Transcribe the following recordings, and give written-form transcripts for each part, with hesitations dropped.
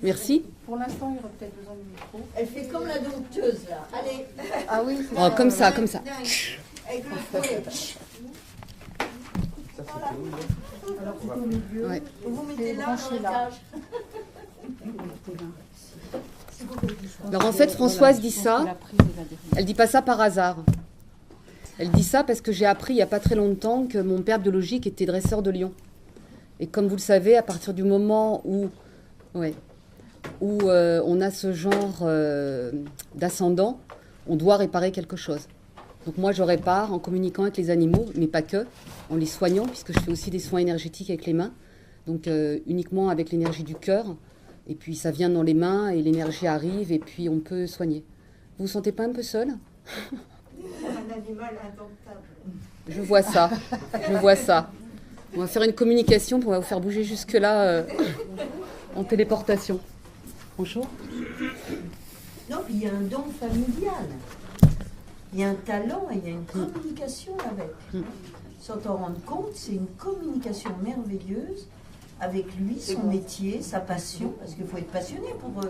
Merci. Pour l'instant, il y aura peut-être besoin du micro. Elle fait comme la dompteuse, là. Allez. Ah oui, Oh, comme ça, comme ça. Avec le fouet. alors plutôt au milieu. Ouais. Vous mettez là branché dans la là. cage. Alors en fait, Françoise dit Je pense ça. que la prise est là derrière. Elle dit pas ça par hasard. Elle dit ça parce que j'ai appris il n'y a pas très longtemps que mon père biologique était dresseur de lions. Et comme vous le savez, à partir du moment où on a ce genre d'ascendant, on doit réparer quelque chose. Donc moi, je répare en communiquant avec les animaux, mais pas que, en les soignant, puisque je fais aussi des soins énergétiques avec les mains. Donc uniquement avec l'énergie du cœur. Et puis ça vient dans les mains et l'énergie arrive et puis on peut soigner. Vous vous sentez pas un peu seul ? Un animal indomptable. Je vois ça, je vois ça. On va faire une communication pour vous faire bouger jusque-là en téléportation. Bonjour. Non, puis il y a un don familial. Il y a un talent et il y a une communication avec. Sans t'en rendre compte, c'est une communication merveilleuse avec lui, son métier, sa passion, parce qu'il faut être passionné pour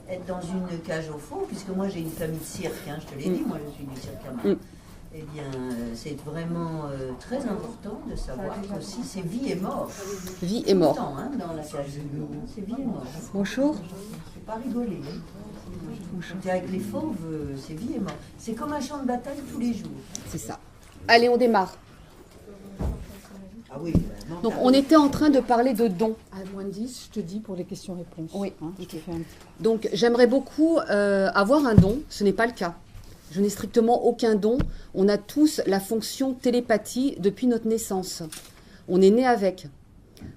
être dans une cage au fond, puisque moi j'ai une famille de cirque, hein, je te l'ai dit, moi je suis du cirque à main. Eh bien, c'est vraiment très important de savoir qu'aussi c'est vie et mort. Vie et mort. Tout le temps, hein, dans la cage de loup, c'est vie et mort. Bonjour. Faut pas rigoler. Hein. Avec les fauves, c'est vie et mort. C'est comme un champ de bataille tous les jours. C'est ça. Allez, on démarre. Ah oui. Donc on était en train de parler de dons. À moins de 10, je te dis pour les questions-réponses. Oui. Hein, je te fais un petit... Donc j'aimerais beaucoup avoir un don. Ce n'est pas le cas. Je n'ai strictement aucun don. On a tous la fonction télépathie depuis notre naissance. On est né avec.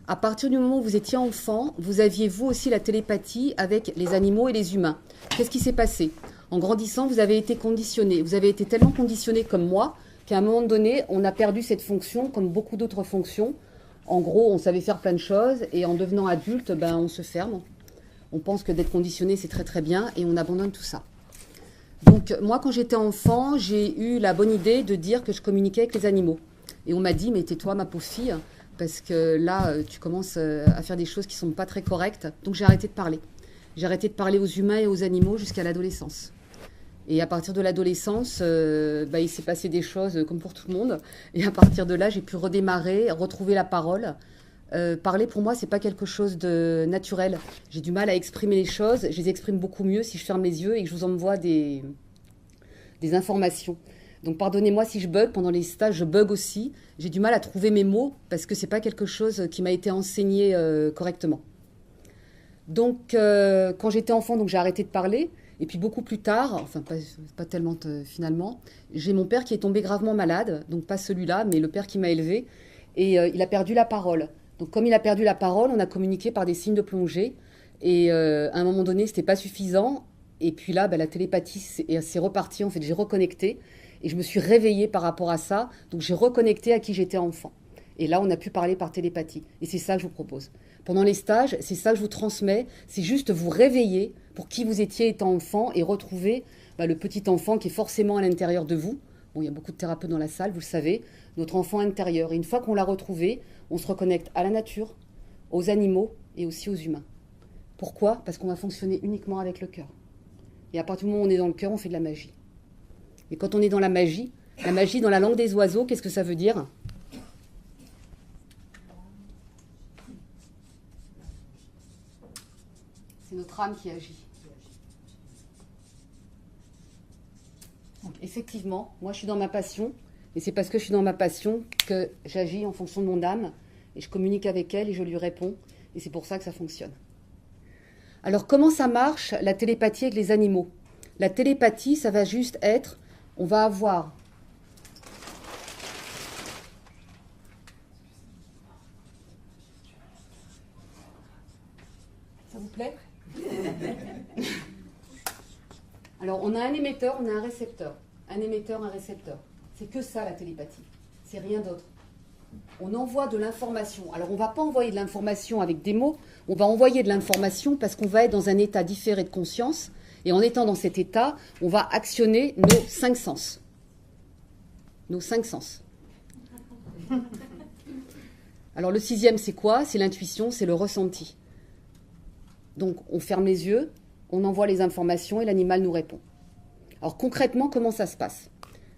À partir du moment où vous étiez enfant, vous aviez vous aussi la télépathie avec les animaux et les humains. Qu'est-ce qui s'est passé ? En grandissant, vous avez été conditionné. Vous avez été tellement conditionné comme moi qu'à un moment donné, on a perdu cette fonction comme beaucoup d'autres fonctions. En gros, on savait faire plein de choses et en devenant adulte, on se ferme. On pense que d'être conditionné, c'est très très bien et on abandonne tout ça. Donc moi, quand j'étais enfant, j'ai eu la bonne idée de dire que je communiquais avec les animaux. Et on m'a dit, mais tais-toi ma pauvre fille, parce que là, tu commences à faire des choses qui ne sont pas très correctes. Donc j'ai arrêté de parler. J'ai arrêté de parler aux humains et aux animaux jusqu'à l'adolescence. Et à partir de l'adolescence, il s'est passé des choses comme pour tout le monde. Et à partir de là, j'ai pu redémarrer, retrouver la parole. Parler, pour moi, c'est pas quelque chose de naturel. J'ai du mal à exprimer les choses. Je les exprime beaucoup mieux si je ferme les yeux et que je vous envoie des informations. Donc, pardonnez-moi si je bug. Pendant les stages, je bug aussi. J'ai du mal à trouver mes mots parce que c'est pas quelque chose qui m'a été enseigné correctement. Donc, quand j'étais enfant, donc j'ai arrêté de parler. Et puis beaucoup plus tard, enfin pas tellement finalement, j'ai mon père qui est tombé gravement malade. Donc pas celui-là, mais le père qui m'a élevé. Et il a perdu la parole. Donc comme il a perdu la parole, on a communiqué par des signes de plongée. Et à un moment donné, c'était pas suffisant. Et puis là, la télépathie s'est repartie. En fait, j'ai reconnecté. Et je me suis réveillée par rapport à ça. Donc j'ai reconnecté à qui j'étais enfant. Et là, on a pu parler par télépathie. Et c'est ça que je vous propose. Pendant les stages, c'est ça que je vous transmets. C'est juste vous réveiller pour qui vous étiez étant enfant et retrouver le petit enfant qui est forcément à l'intérieur de vous. Bon, il y a beaucoup de thérapeutes dans la salle, vous le savez. Notre enfant intérieur. Et une fois qu'on l'a retrouvé, on se reconnecte à la nature, aux animaux et aussi aux humains. Pourquoi ? Parce qu'on va fonctionner uniquement avec le cœur. Et à partir du moment où on est dans le cœur, on fait de la magie. Et quand on est dans la magie dans la langue des oiseaux, qu'est-ce que ça veut dire ? C'est notre âme qui agit. Donc effectivement, moi je suis dans ma passion, et c'est parce que je suis dans ma passion que j'agis en fonction de mon âme, et je communique avec elle et je lui réponds, et c'est pour ça que ça fonctionne. Alors comment ça marche la télépathie avec les animaux ? La télépathie, ça va juste être, on va avoir... Ça vous plaît ? Alors, on a un émetteur, on a un récepteur. Un émetteur, un récepteur. C'est que ça, la télépathie. C'est rien d'autre. On envoie de l'information. Alors, on ne va pas envoyer de l'information avec des mots. On va envoyer de l'information parce qu'on va être dans un état différé de conscience. Et en étant dans cet état, on va actionner nos 5 sens. Nos 5 sens. Alors, le 6e, c'est quoi ? C'est l'intuition, c'est le ressenti. Donc, on ferme les yeux, on envoie les informations et l'animal nous répond. Alors, concrètement, comment ça se passe?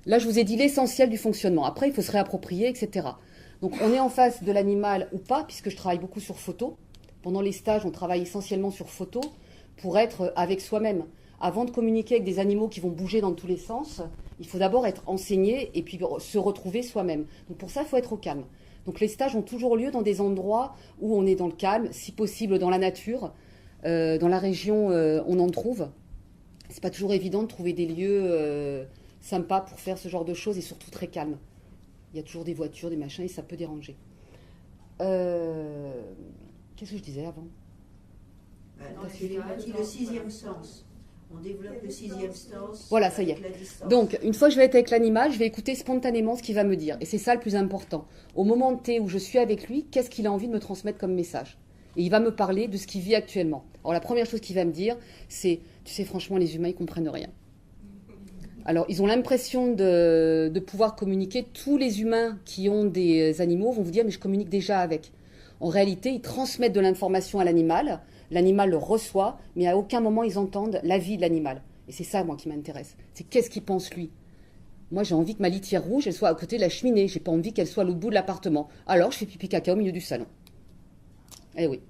Là, je vous ai dit l'essentiel du fonctionnement. Après, il faut se réapproprier, etc. Donc, on est en face de l'animal ou pas, puisque je travaille beaucoup sur photo. Pendant les stages, on travaille essentiellement sur photo pour être avec soi-même. Avant de communiquer avec des animaux qui vont bouger dans tous les sens, il faut d'abord être enseigné et puis se retrouver soi-même. Donc, pour ça, il faut être au calme. Donc, les stages ont toujours lieu dans des endroits où on est dans le calme, si possible dans la nature. Dans la région, on en trouve. C'est pas toujours évident de trouver des lieux sympas pour faire ce genre de choses et surtout très calmes. Il y a toujours des voitures, des machins et ça peut déranger. Qu'est-ce que je disais avant? Tu dit le sixième sens. On développe le sixième sens. Voilà, ça y est. Donc, une fois que je vais être avec l'animal, je vais écouter spontanément ce qu'il va me dire. Et c'est ça le plus important. Au moment T où je suis avec lui, qu'est-ce qu'il a envie de me transmettre comme message? Et il va me parler de ce qu'il vit actuellement. Alors, la première chose qu'il va me dire, c'est, tu sais, franchement, les humains, ils comprennent rien. Alors, ils ont l'impression de pouvoir communiquer. Tous les humains qui ont des animaux vont vous dire, mais je communique déjà avec. En réalité, ils transmettent de l'information à l'animal. L'animal le reçoit, mais à aucun moment ils entendent la vie de l'animal. Et c'est ça, moi, qui m'intéresse. C'est qu'est-ce qu'il pense, lui. Moi, j'ai envie que ma litière rouge, elle soit à côté de la cheminée. J'ai pas envie qu'elle soit à l'autre bout de l'appartement. Alors, je fais pipi caca au milieu du salon. Eh oui.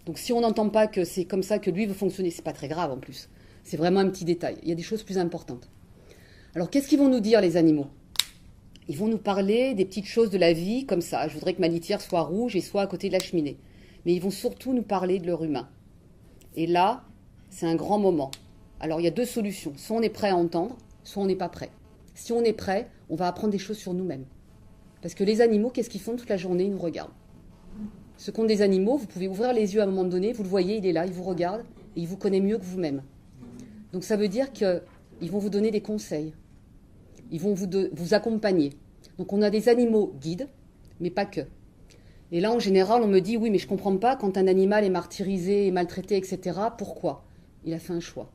Donc, si on n'entend pas que c'est comme ça que lui veut fonctionner, c'est pas très grave, en plus. C'est vraiment un petit détail. Il y a des choses plus importantes. Alors, qu'est-ce qu'ils vont nous dire, les animaux? Ils vont nous parler des petites choses de la vie, comme ça. Je voudrais que ma litière soit rouge et soit à côté de la cheminée. Mais ils vont surtout nous parler de leur humain. Et là, c'est un grand moment. Alors, il y a deux solutions. Soit on est prêt à entendre, soit on n'est pas prêt. Si on est prêt, on va apprendre des choses sur nous-mêmes. Parce que les animaux, qu'est-ce qu'ils font toute la journée? Ils nous regardent. Ceux qui ont des animaux, vous pouvez ouvrir les yeux à un moment donné, vous le voyez, il est là, il vous regarde, et il vous connaît mieux que vous-même. Donc, ça veut dire qu'ils vont vous donner des conseils. Ils vont vous accompagner. Donc, on a des animaux guides, mais pas que. Et là, en général, on me dit, oui, mais je ne comprends pas, quand un animal est martyrisé, maltraité, etc., pourquoi? Il a fait un choix.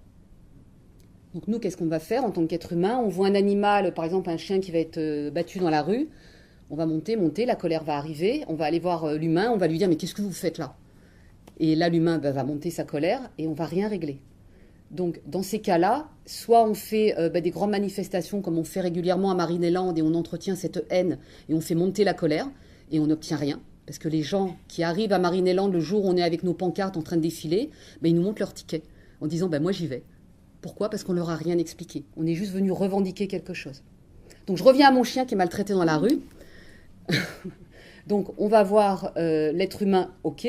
Donc nous, qu'est-ce qu'on va faire en tant qu'être humain? On voit un animal, par exemple un chien qui va être battu dans la rue, on va monter, la colère va arriver, on va aller voir l'humain, on va lui dire, mais qu'est-ce que vous faites là? Et là, l'humain va monter sa colère et on ne va rien régler. Donc, dans ces cas-là, soit on fait des grandes manifestations comme on fait régulièrement à Marineland et on entretient cette haine et on fait monter la colère et on n'obtient rien. Parce que les gens qui arrivent à Marineland le jour où on est avec nos pancartes en train de défiler, ils nous montrent leur ticket en disant moi j'y vais. Pourquoi? Parce qu'on leur a rien expliqué. On est juste venu revendiquer quelque chose. Donc je reviens à mon chien qui est maltraité dans la rue. Donc on va voir l'être humain, ok,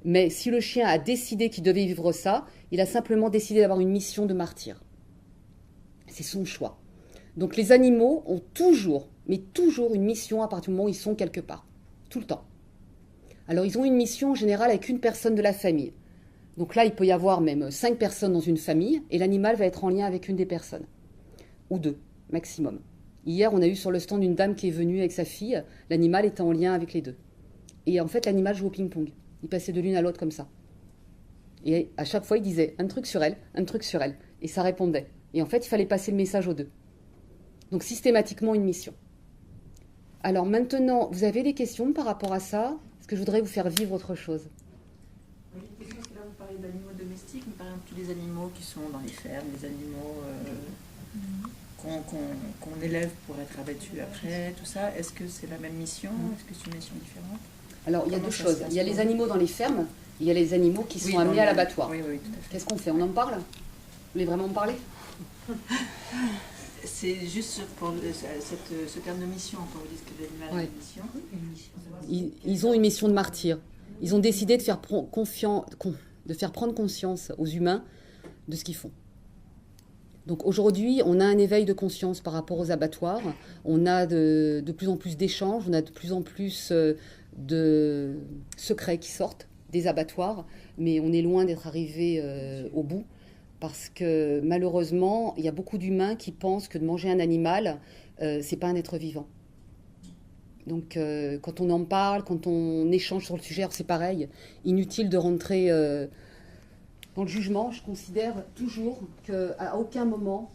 mais si le chien a décidé qu'il devait vivre ça, il a simplement décidé d'avoir une mission de martyr. C'est son choix. Donc les animaux ont toujours, mais toujours une mission à partir du moment où ils sont quelque part. Tout le temps. Alors, ils ont une mission en général avec une personne de la famille. Donc là, il peut y avoir même 5 personnes dans une famille et l'animal va être en lien avec une des personnes. Ou 2, maximum. Hier, on a eu sur le stand une dame qui est venue avec sa fille. L'animal était en lien avec les 2. Et en fait, l'animal joue au ping-pong. Il passait de l'une à l'autre comme ça. Et à chaque fois, il disait un truc sur elle, un truc sur elle. Et ça répondait. Et en fait, il fallait passer le message aux 2. Donc, systématiquement, une mission. Alors maintenant, vous avez des questions par rapport à ça? Est-ce que je voudrais vous faire vivre autre chose? Oui, une question, parce que là, vous parlez d'animaux domestiques, mais par exemple, tous les animaux qui sont dans les fermes, les animaux qu'on élève pour être abattus après, tout ça, est-ce que c'est la même mission? Est-ce que c'est une mission différente? Alors, il y a deux choses. Il y a les animaux dans les fermes, et il y a les animaux qui sont amenés à l'abattoir. Oui, oui, tout à fait. Qu'est-ce qu'on fait? On en parle? Vous voulez vraiment en parler? C'est juste pour ce terme de mission, quand vous dites que l'animal a une mission. Ils ont une mission de martyr. Ils ont décidé de faire prendre conscience aux humains de ce qu'ils font. Donc aujourd'hui, on a un éveil de conscience par rapport aux abattoirs. On a de plus en plus d'échanges, on a de plus en plus de secrets qui sortent des abattoirs, mais on est loin d'être arrivé au bout. Parce que malheureusement, il y a beaucoup d'humains qui pensent que de manger un animal, c'est pas un être vivant. Donc quand on en parle, quand on échange sur le sujet, c'est pareil. Inutile de rentrer dans le jugement. Je considère toujours qu'à aucun moment,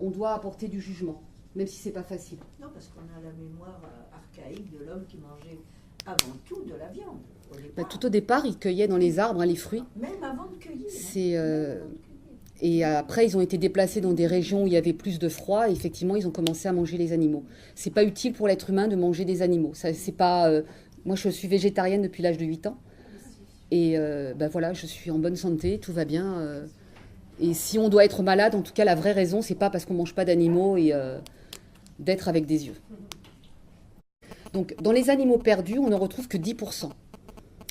on doit apporter du jugement, même si c'est pas facile. Non, parce qu'on a la mémoire archaïque de l'homme qui mangeait avant tout de la viande. au départ. Tout au départ, ils cueillaient dans les arbres, hein, les fruits. Même avant de cueillir. C'est, Même avant de cueillir. Et après, ils ont été déplacés dans des régions où il y avait plus de froid. Et effectivement, ils ont commencé à manger les animaux. C'est pas utile pour l'être humain de manger des animaux. Ça, c'est pas. Moi, je suis végétarienne depuis l'âge de 8 ans. Et voilà, je suis en bonne santé, tout va bien. Et si on doit être malade, en tout cas, la vraie raison, c'est pas parce qu'on mange pas d'animaux et d'être avec des yeux. Donc, dans les animaux perdus, on ne retrouve que 10%.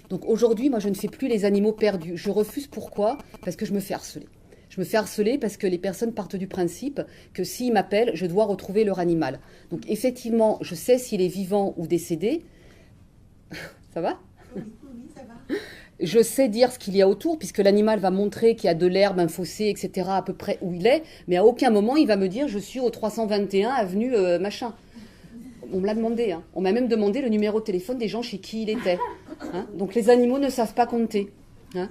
Donc aujourd'hui, moi, je ne fais plus les animaux perdus. Je refuse. Pourquoi ? Parce que je me fais harceler. Je me fais harceler parce que les personnes partent du principe que s'ils m'appellent, je dois retrouver leur animal. Donc effectivement, je sais s'il est vivant ou décédé. Ça va ? Oui, ça va. Je sais dire ce qu'il y a autour, puisque l'animal va montrer qu'il y a de l'herbe, un fossé, etc., à peu près où il est, mais à aucun moment il va me dire je suis au 321 avenue machin. On me l'a demandé, hein. On m'a même demandé le numéro de téléphone des gens chez qui il était. Hein. Donc les animaux ne savent pas compter. Hein.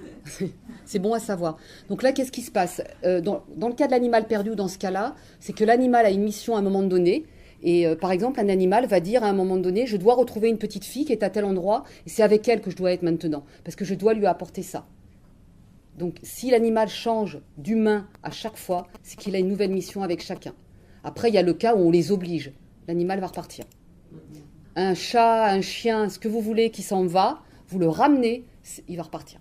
C'est bon à savoir. Donc là, qu'est-ce qui se passe ? Dans le cas de l'animal perdu, ou dans ce cas-là, c'est que l'animal a une mission à un moment donné. Et par exemple, un animal va dire à un moment donné, je dois retrouver une petite fille qui est à tel endroit, et c'est avec elle que je dois être maintenant, parce que je dois lui apporter ça. Donc si l'animal change d'humain à chaque fois, c'est qu'il a une nouvelle mission avec chacun. Après, il y a le cas où on les oblige. L'animal va repartir. Un chat, un chien, ce que vous voulez qui s'en va, vous le ramenez, il va repartir.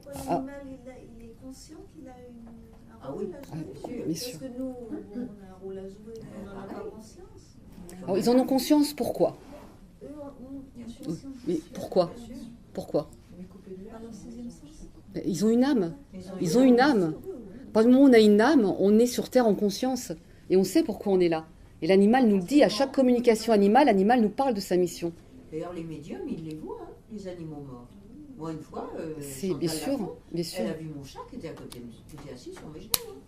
Pourquoi l'animal, il est conscient qu'il a un rôle à jouer? bien sûr. Parce que nous, on a un rôle à jouer, on n'en a pas conscience. Alors, ils en ont conscience, pourquoi ? Eux ont conscience. Mais pourquoi ? Pourquoi ? Par leur sixième sens. Ils ont une âme. Ils ont une âme. À partir du moment où on a une âme, on est sur Terre en conscience. Et on sait pourquoi on est là. Et l'animal nous le dit, à chaque communication animale, l'animal nous parle de sa mission. D'ailleurs, les médiums, ils les voient, hein, les animaux morts. Moi, une fois, C'est Chantal bien sûr, Lafont, bien sûr. elle a vu mon chat qui était à côté, qui était assis sur mes genoux. Hein.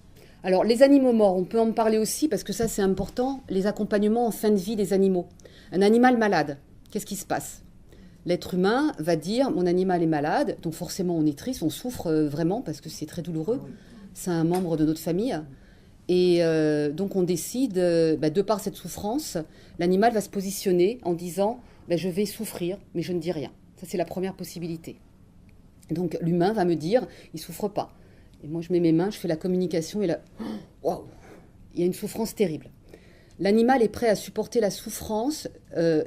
Alors, les animaux morts, on peut en parler aussi parce que ça, c'est important, les accompagnements en fin de vie des animaux. Un animal malade, qu'est-ce qui se passe ? L'être humain va dire, mon animal est malade, donc forcément on est triste, on souffre vraiment parce que c'est très douloureux. C'est un membre de notre famille. Et donc on décide, de par cette souffrance, l'animal va se positionner en disant, je vais souffrir, mais je ne dis rien. Ça, c'est la première possibilité. Donc l'humain va me dire, il ne souffre pas. Et moi, je mets mes mains, je fais la communication et là, waouh, il y a une souffrance terrible. L'animal est prêt à supporter la souffrance,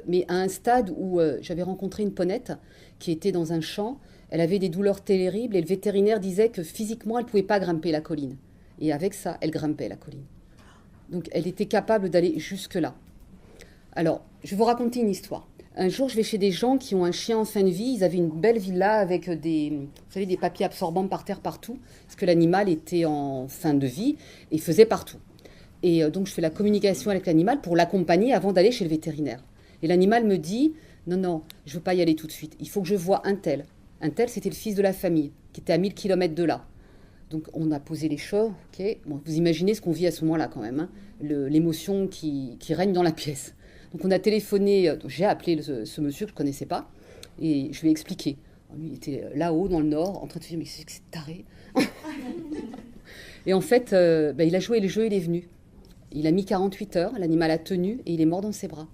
mais à un stade où j'avais rencontré une ponette qui était dans un champ. Elle avait des douleurs terribles et le vétérinaire disait que physiquement, elle ne pouvait pas grimper la colline. Et avec ça, elle grimpait la colline. Donc, elle était capable d'aller jusque-là. Alors, je vais vous raconter une histoire. Un jour, je vais chez des gens qui ont un chien en fin de vie. Ils avaient une belle villa avec des papiers absorbants par terre partout, parce que l'animal était en fin de vie et faisait partout. Et donc, je fais la communication avec l'animal pour l'accompagner avant d'aller chez le vétérinaire. Et l'animal me dit, non, je ne veux pas y aller tout de suite. Il faut que je voie un tel. Un tel, c'était le fils de la famille, qui était à 1000 km de là. Donc, on a posé les choses. Okay. Bon, vous imaginez ce qu'on vit à ce moment-là quand même, hein, l'émotion qui règne dans la pièce. Donc, on a téléphoné, j'ai appelé ce monsieur que je ne connaissais pas, et je lui ai expliqué. Lui, il était là-haut, dans le nord, en train de se dire, mais c'est taré. Et en fait, il a joué le jeu, il est venu. Il a mis 48 heures, l'animal a tenu, et il est mort dans ses bras.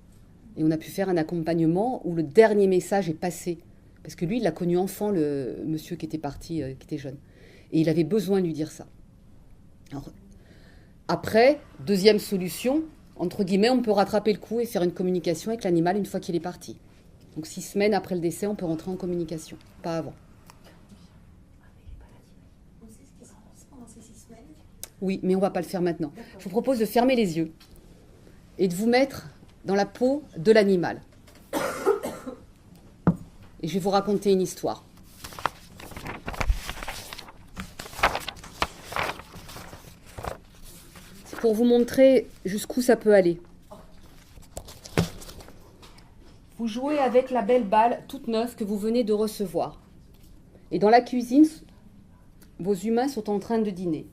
Et on a pu faire un accompagnement où le dernier message est passé. Parce que lui, il l'a connu enfant, le monsieur qui était parti, qui était jeune. Et il avait besoin de lui dire ça. Alors, après, deuxième solution, entre guillemets, on peut rattraper le coup et faire une communication avec l'animal une fois qu'il est parti. Donc 6 semaines après le décès, on peut rentrer en communication, pas avant. On sait ce qui se passe pendant ces 6 semaines. Oui, mais on ne va pas le faire maintenant. Je vous propose de fermer les yeux et de vous mettre dans la peau de l'animal. Et je vais vous raconter une histoire. C'est pour vous montrer jusqu'où ça peut aller. Vous jouez avec la belle balle toute neuve que vous venez de recevoir. Et dans la cuisine, vos humains sont en train de dîner.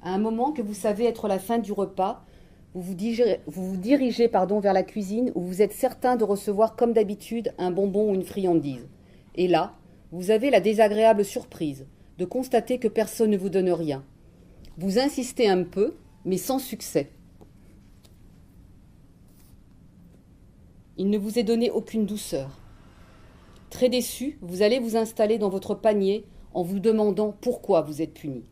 À un moment que vous savez être la fin du repas, vous vous dirigez vers la cuisine où vous êtes certain de recevoir comme d'habitude un bonbon ou une friandise. Et là, vous avez la désagréable surprise de constater que personne ne vous donne rien. Vous insistez un peu, mais sans succès. Il ne vous est donné aucune douceur. Très déçu, vous allez vous installer dans votre panier en vous demandant pourquoi vous êtes puni.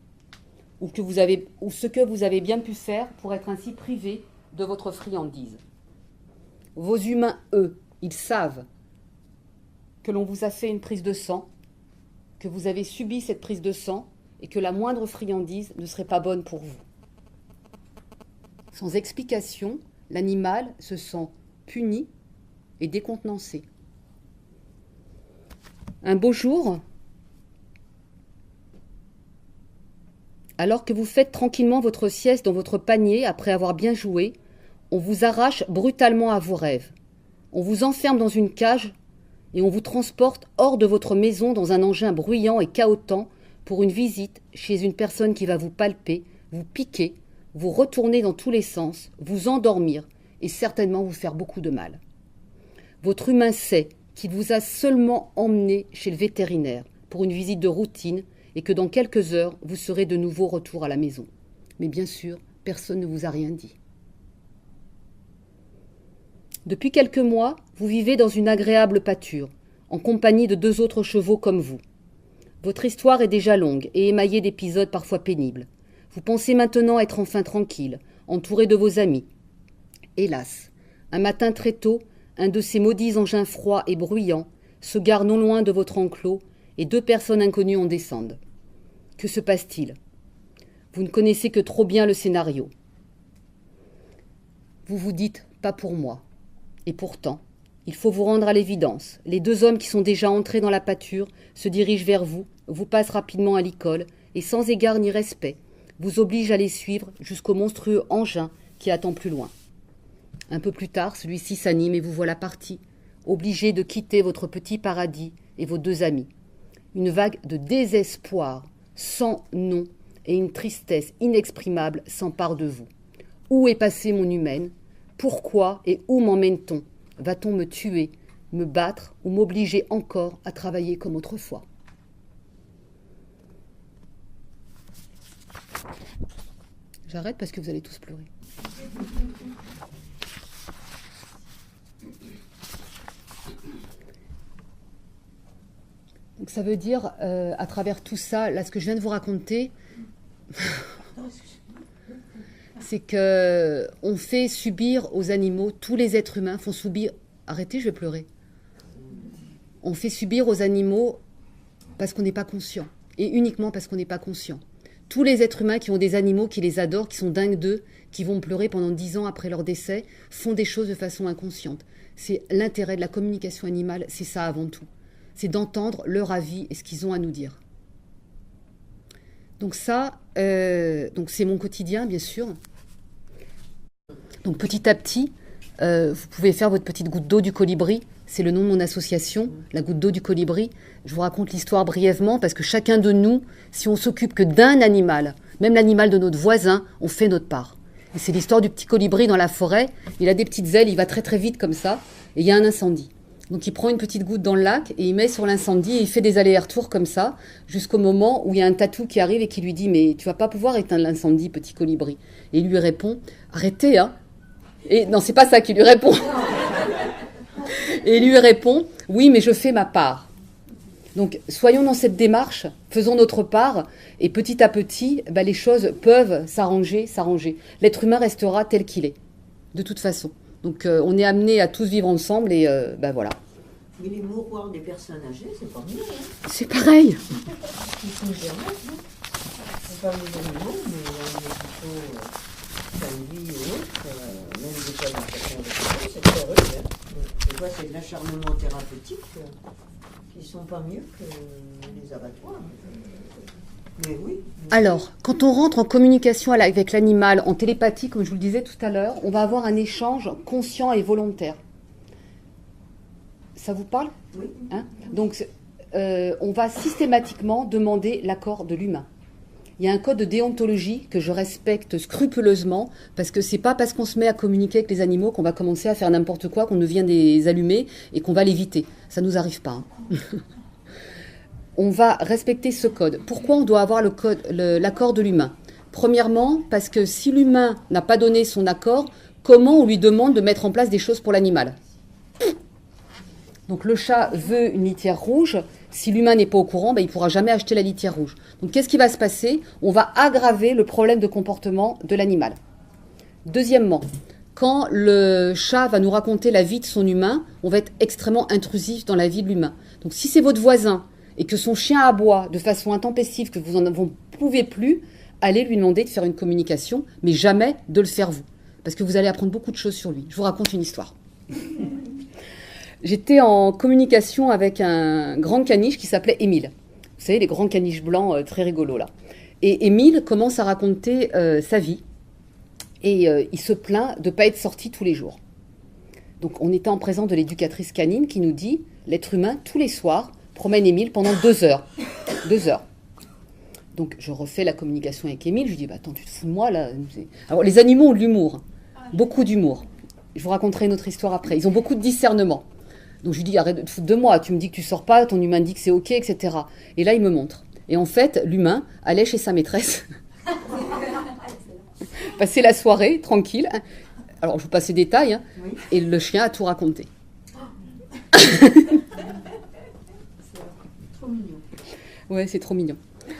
Ou ce que vous avez bien pu faire pour être ainsi privé de votre friandise. Vos humains, eux, ils savent que l'on vous a fait une prise de sang, que vous avez subi cette prise de sang et que la moindre friandise ne serait pas bonne pour vous. Sans explication, l'animal se sent puni et décontenancé. Un beau jour, alors que vous faites tranquillement votre sieste dans votre panier après avoir bien joué, on vous arrache brutalement à vos rêves. On vous enferme dans une cage et on vous transporte hors de votre maison dans un engin bruyant et cahotant pour une visite chez une personne qui va vous palper, vous piquer, vous retourner dans tous les sens, vous endormir et certainement vous faire beaucoup de mal. Votre humain sait qu'il vous a seulement emmené chez le vétérinaire pour une visite de routine et que dans quelques heures, vous serez de nouveau retour à la maison. Mais bien sûr, personne ne vous a rien dit. Depuis quelques mois, vous vivez dans une agréable pâture, en compagnie de 2 autres chevaux comme vous. Votre histoire est déjà longue et émaillée d'épisodes parfois pénibles. Vous pensez maintenant être enfin tranquille, entouré de vos amis. Hélas, un matin très tôt, un de ces maudits engins froids et bruyants se gare non loin de votre enclos et 2 personnes inconnues en descendent. Que se passe-t-il? Vous ne connaissez que trop bien le scénario. Vous vous dites « pas pour moi ». Et pourtant, il faut vous rendre à l'évidence. Les 2 hommes qui sont déjà entrés dans la pâture se dirigent vers vous, vous passent rapidement à l'école et sans égard ni respect, vous obligent à les suivre jusqu'au monstrueux engin qui attend plus loin. Un peu plus tard, celui-ci s'anime et vous voilà parti, obligé de quitter votre petit paradis et vos 2 amis. Une vague de désespoir, sans nom et une tristesse inexprimable s'empare de vous. Où est passée mon humaine? Pourquoi et où m'emmène-t-on? Va-t-on me tuer, me battre ou m'obliger encore à travailler comme autrefois? J'arrête parce que vous allez tous pleurer. Donc ça veut dire, à travers tout ça, là ce que je viens de vous raconter, c'est que on fait subir aux animaux, tous les êtres humains font subir... Arrêtez, je vais pleurer. On fait subir aux animaux parce qu'on n'est pas conscient. Et uniquement parce qu'on n'est pas conscient. Tous les êtres humains qui ont des animaux, qui les adorent, qui sont dingues d'eux, qui vont pleurer pendant 10 ans après leur décès, font des choses de façon inconsciente. C'est l'intérêt de la communication animale, c'est ça avant tout. C'est d'entendre leur avis et ce qu'ils ont à nous dire. Donc ça, donc c'est mon quotidien, bien sûr. Donc petit à petit, vous pouvez faire votre petite goutte d'eau du colibri. C'est le nom de mon association, la goutte d'eau du colibri. Je vous raconte l'histoire brièvement parce que chacun de nous, si on s'occupe que d'un animal, même l'animal de notre voisin, on fait notre part. Et c'est l'histoire du petit colibri dans la forêt. Il a des petites ailes, il va très très vite comme ça. Et il y a un incendie. Donc il prend une petite goutte dans le lac et il met sur l'incendie et il fait des allers-retours comme ça jusqu'au moment où il y a un tatou qui arrive et qui lui dit « Mais tu vas pas pouvoir éteindre l'incendie, petit colibri ». Et il lui répond « Arrêtez, hein !» Et non, c'est pas ça qu'il lui répond. Et il lui répond « Oui, mais je fais ma part ». Donc soyons dans cette démarche, faisons notre part et petit à petit, les choses peuvent s'arranger. L'être humain restera tel qu'il est, de toute façon. Donc on est amené à tous vivre ensemble et voilà. Mais les mouroirs des personnes âgées, c'est pas mieux. Hein. C'est pareil. Ils sont germains, hein. C'est pas les animaux, mais les plutôt samedi ou autre, même des qualifications de santé, c'est très heureux. Hein. Des fois, c'est de l'acharnement thérapeutique qui sont pas mieux que les abattoirs. Mais oui. Alors, quand on rentre en communication avec l'animal, en télépathie, comme je vous le disais tout à l'heure, on va avoir un échange conscient et volontaire. Ça vous parle? Oui. Hein? Donc, on va systématiquement demander l'accord de l'humain. Il y a un code de déontologie que je respecte scrupuleusement, parce que c'est pas parce qu'on se met à communiquer avec les animaux qu'on va commencer à faire n'importe quoi, qu'on devient des allumés et qu'on va l'éviter. Ça nous arrive pas. Hein. On va respecter ce code. Pourquoi on doit avoir l'accord de l'humain? Premièrement, parce que si l'humain n'a pas donné son accord, comment on lui demande de mettre en place des choses pour l'animal? Donc le chat veut une litière rouge. Si l'humain n'est pas au courant, il ne pourra jamais acheter la litière rouge. Donc qu'est-ce qui va se passer? On va aggraver le problème de comportement de l'animal. Deuxièmement, quand le chat va nous raconter la vie de son humain, on va être extrêmement intrusif dans la vie de l'humain. Donc si c'est votre voisin et que son chien aboie de façon intempestive, que vous ne pouvez plus, allez lui demander de faire une communication, mais jamais de le faire vous. Parce que vous allez apprendre beaucoup de choses sur lui. Je vous raconte une histoire. J'étais en communication avec un grand caniche qui s'appelait Émile. Vous savez, les grands caniches blancs très rigolos là. Et Émile commence à raconter sa vie. Et il se plaint de ne pas être sorti tous les jours. Donc on était en présence de l'éducatrice canine qui nous dit « L'être humain, tous les soirs, promène Émile pendant 2 heures. 2 heures. » Donc je refais la communication avec Émile. Je lui dis « Attends, tu te fous de moi là ?» Alors les animaux ont de l'humour. Beaucoup d'humour. Je vous raconterai une autre histoire après. Ils ont beaucoup de discernement. Donc je lui dis, arrête de te foutre de moi, tu me dis que tu sors pas, ton humain dit que c'est ok, etc. Et là, il me montre. Et en fait, l'humain allait chez sa maîtresse, passer la soirée, tranquille. Alors, je vous passe les détails, Oui. et le chien a tout raconté. Trop mignon. Ouais, c'est trop mignon.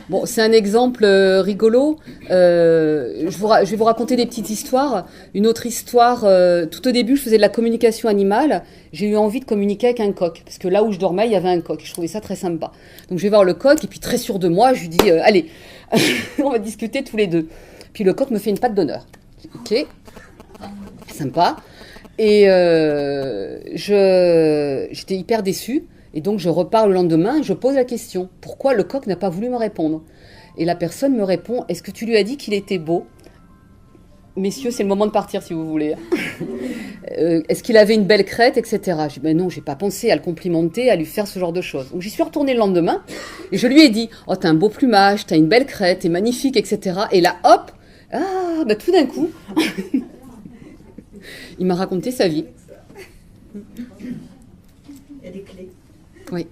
Bon, c'est un exemple rigolo. Je vais vous raconter des petites histoires. Une autre histoire, tout au début, je faisais de la communication animale. J'ai eu envie de communiquer avec un coq. Parce que là où je dormais, il y avait un coq. Je trouvais ça très sympa. Donc je vais voir le coq, et puis très sûr de moi, je lui dis, allez, on va discuter tous les deux. Puis le coq me fait une patte d'honneur. Ok, sympa. Et j'étais hyper déçue. Et donc, je repars le lendemain et je pose la question. Pourquoi le coq n'a pas voulu me répondre? Et la personne me répond, est-ce que tu lui as dit qu'il était beau? Messieurs, c'est le moment de partir si vous voulez. Est-ce qu'il avait une belle crête, etc. Je dis, ben non, j'ai pas pensé à le complimenter, à lui faire ce genre de choses. Donc, j'y suis retournée le lendemain et je lui ai dit, oh, t'as un beau plumage, t'as une belle crête, t'es magnifique, etc. Et là, hop, tout d'un coup, il m'a raconté sa vie. Il y a des clés. Oui.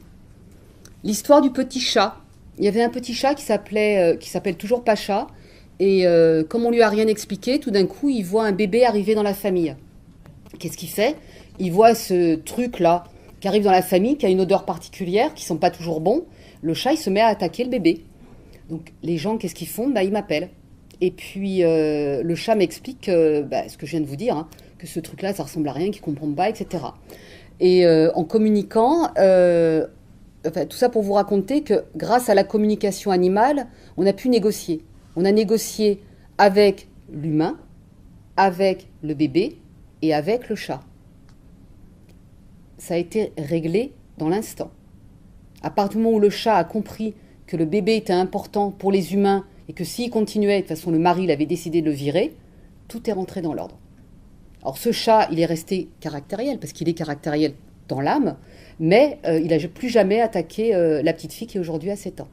L'histoire du petit chat. Il y avait un petit chat qui s'appelle toujours Pacha. Et comme on lui a rien expliqué, tout d'un coup, il voit un bébé arriver dans la famille. Qu'est-ce qu'il fait? Il voit ce truc-là qui arrive dans la famille, qui a une odeur particulière, qui ne sent pas toujours bon. Le chat, il se met à attaquer le bébé. Donc, les gens, qu'est-ce qu'ils font? Ils m'appellent. Et puis, le chat m'explique ce que je viens de vous dire, que ce truc-là, ça ressemble à rien, qu'il ne comprend pas, etc. Et en communiquant, tout ça pour vous raconter que grâce à la communication animale, on a pu négocier. On a négocié avec l'humain, avec le bébé et avec le chat. Ça a été réglé dans l'instant. À partir du moment où le chat a compris que le bébé était important pour les humains et que s'il continuait, de toute façon le mari l'avait décidé de le virer, tout est rentré dans l'ordre. Alors ce chat, il est resté caractériel, parce qu'il est caractériel dans l'âme, mais il n'a plus jamais attaqué la petite fille qui aujourd'hui a 7 ans.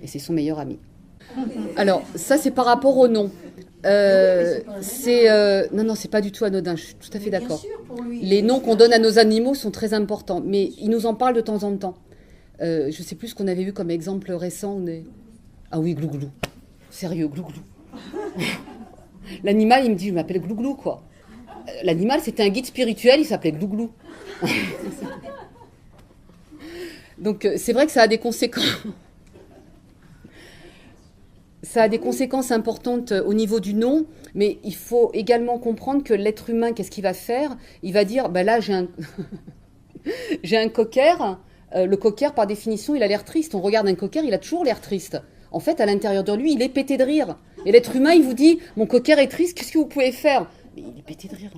Et c'est son meilleur ami. Alors, ça c'est par rapport au nom. Non, c'est pas du tout anodin, je suis tout à fait d'accord. Bien sûr, pour lui. Les noms qu'on donne à nos animaux sont très importants, mais il nous en parle de temps en temps. Je ne sais plus ce qu'on avait vu comme exemple récent. Ah oui, Glouglou. Sérieux, Glouglou. L'animal, il me dit, je m'appelle Glouglou, quoi. L'animal, c'était un guide spirituel, il s'appelait Glouglou. Donc, c'est vrai que ça a des conséquences. Ça a des conséquences importantes au niveau du nom, mais il faut également comprendre que l'être humain, qu'est-ce qu'il va faire? Il va dire, là, j'ai un cocker. Le cocker, par définition, il a l'air triste. On regarde un cocker, il a toujours l'air triste. En fait, à l'intérieur de lui, il est pété de rire. Et l'être humain, il vous dit, mon cocker est triste, qu'est-ce que vous pouvez faire? Mais il est pété de rire.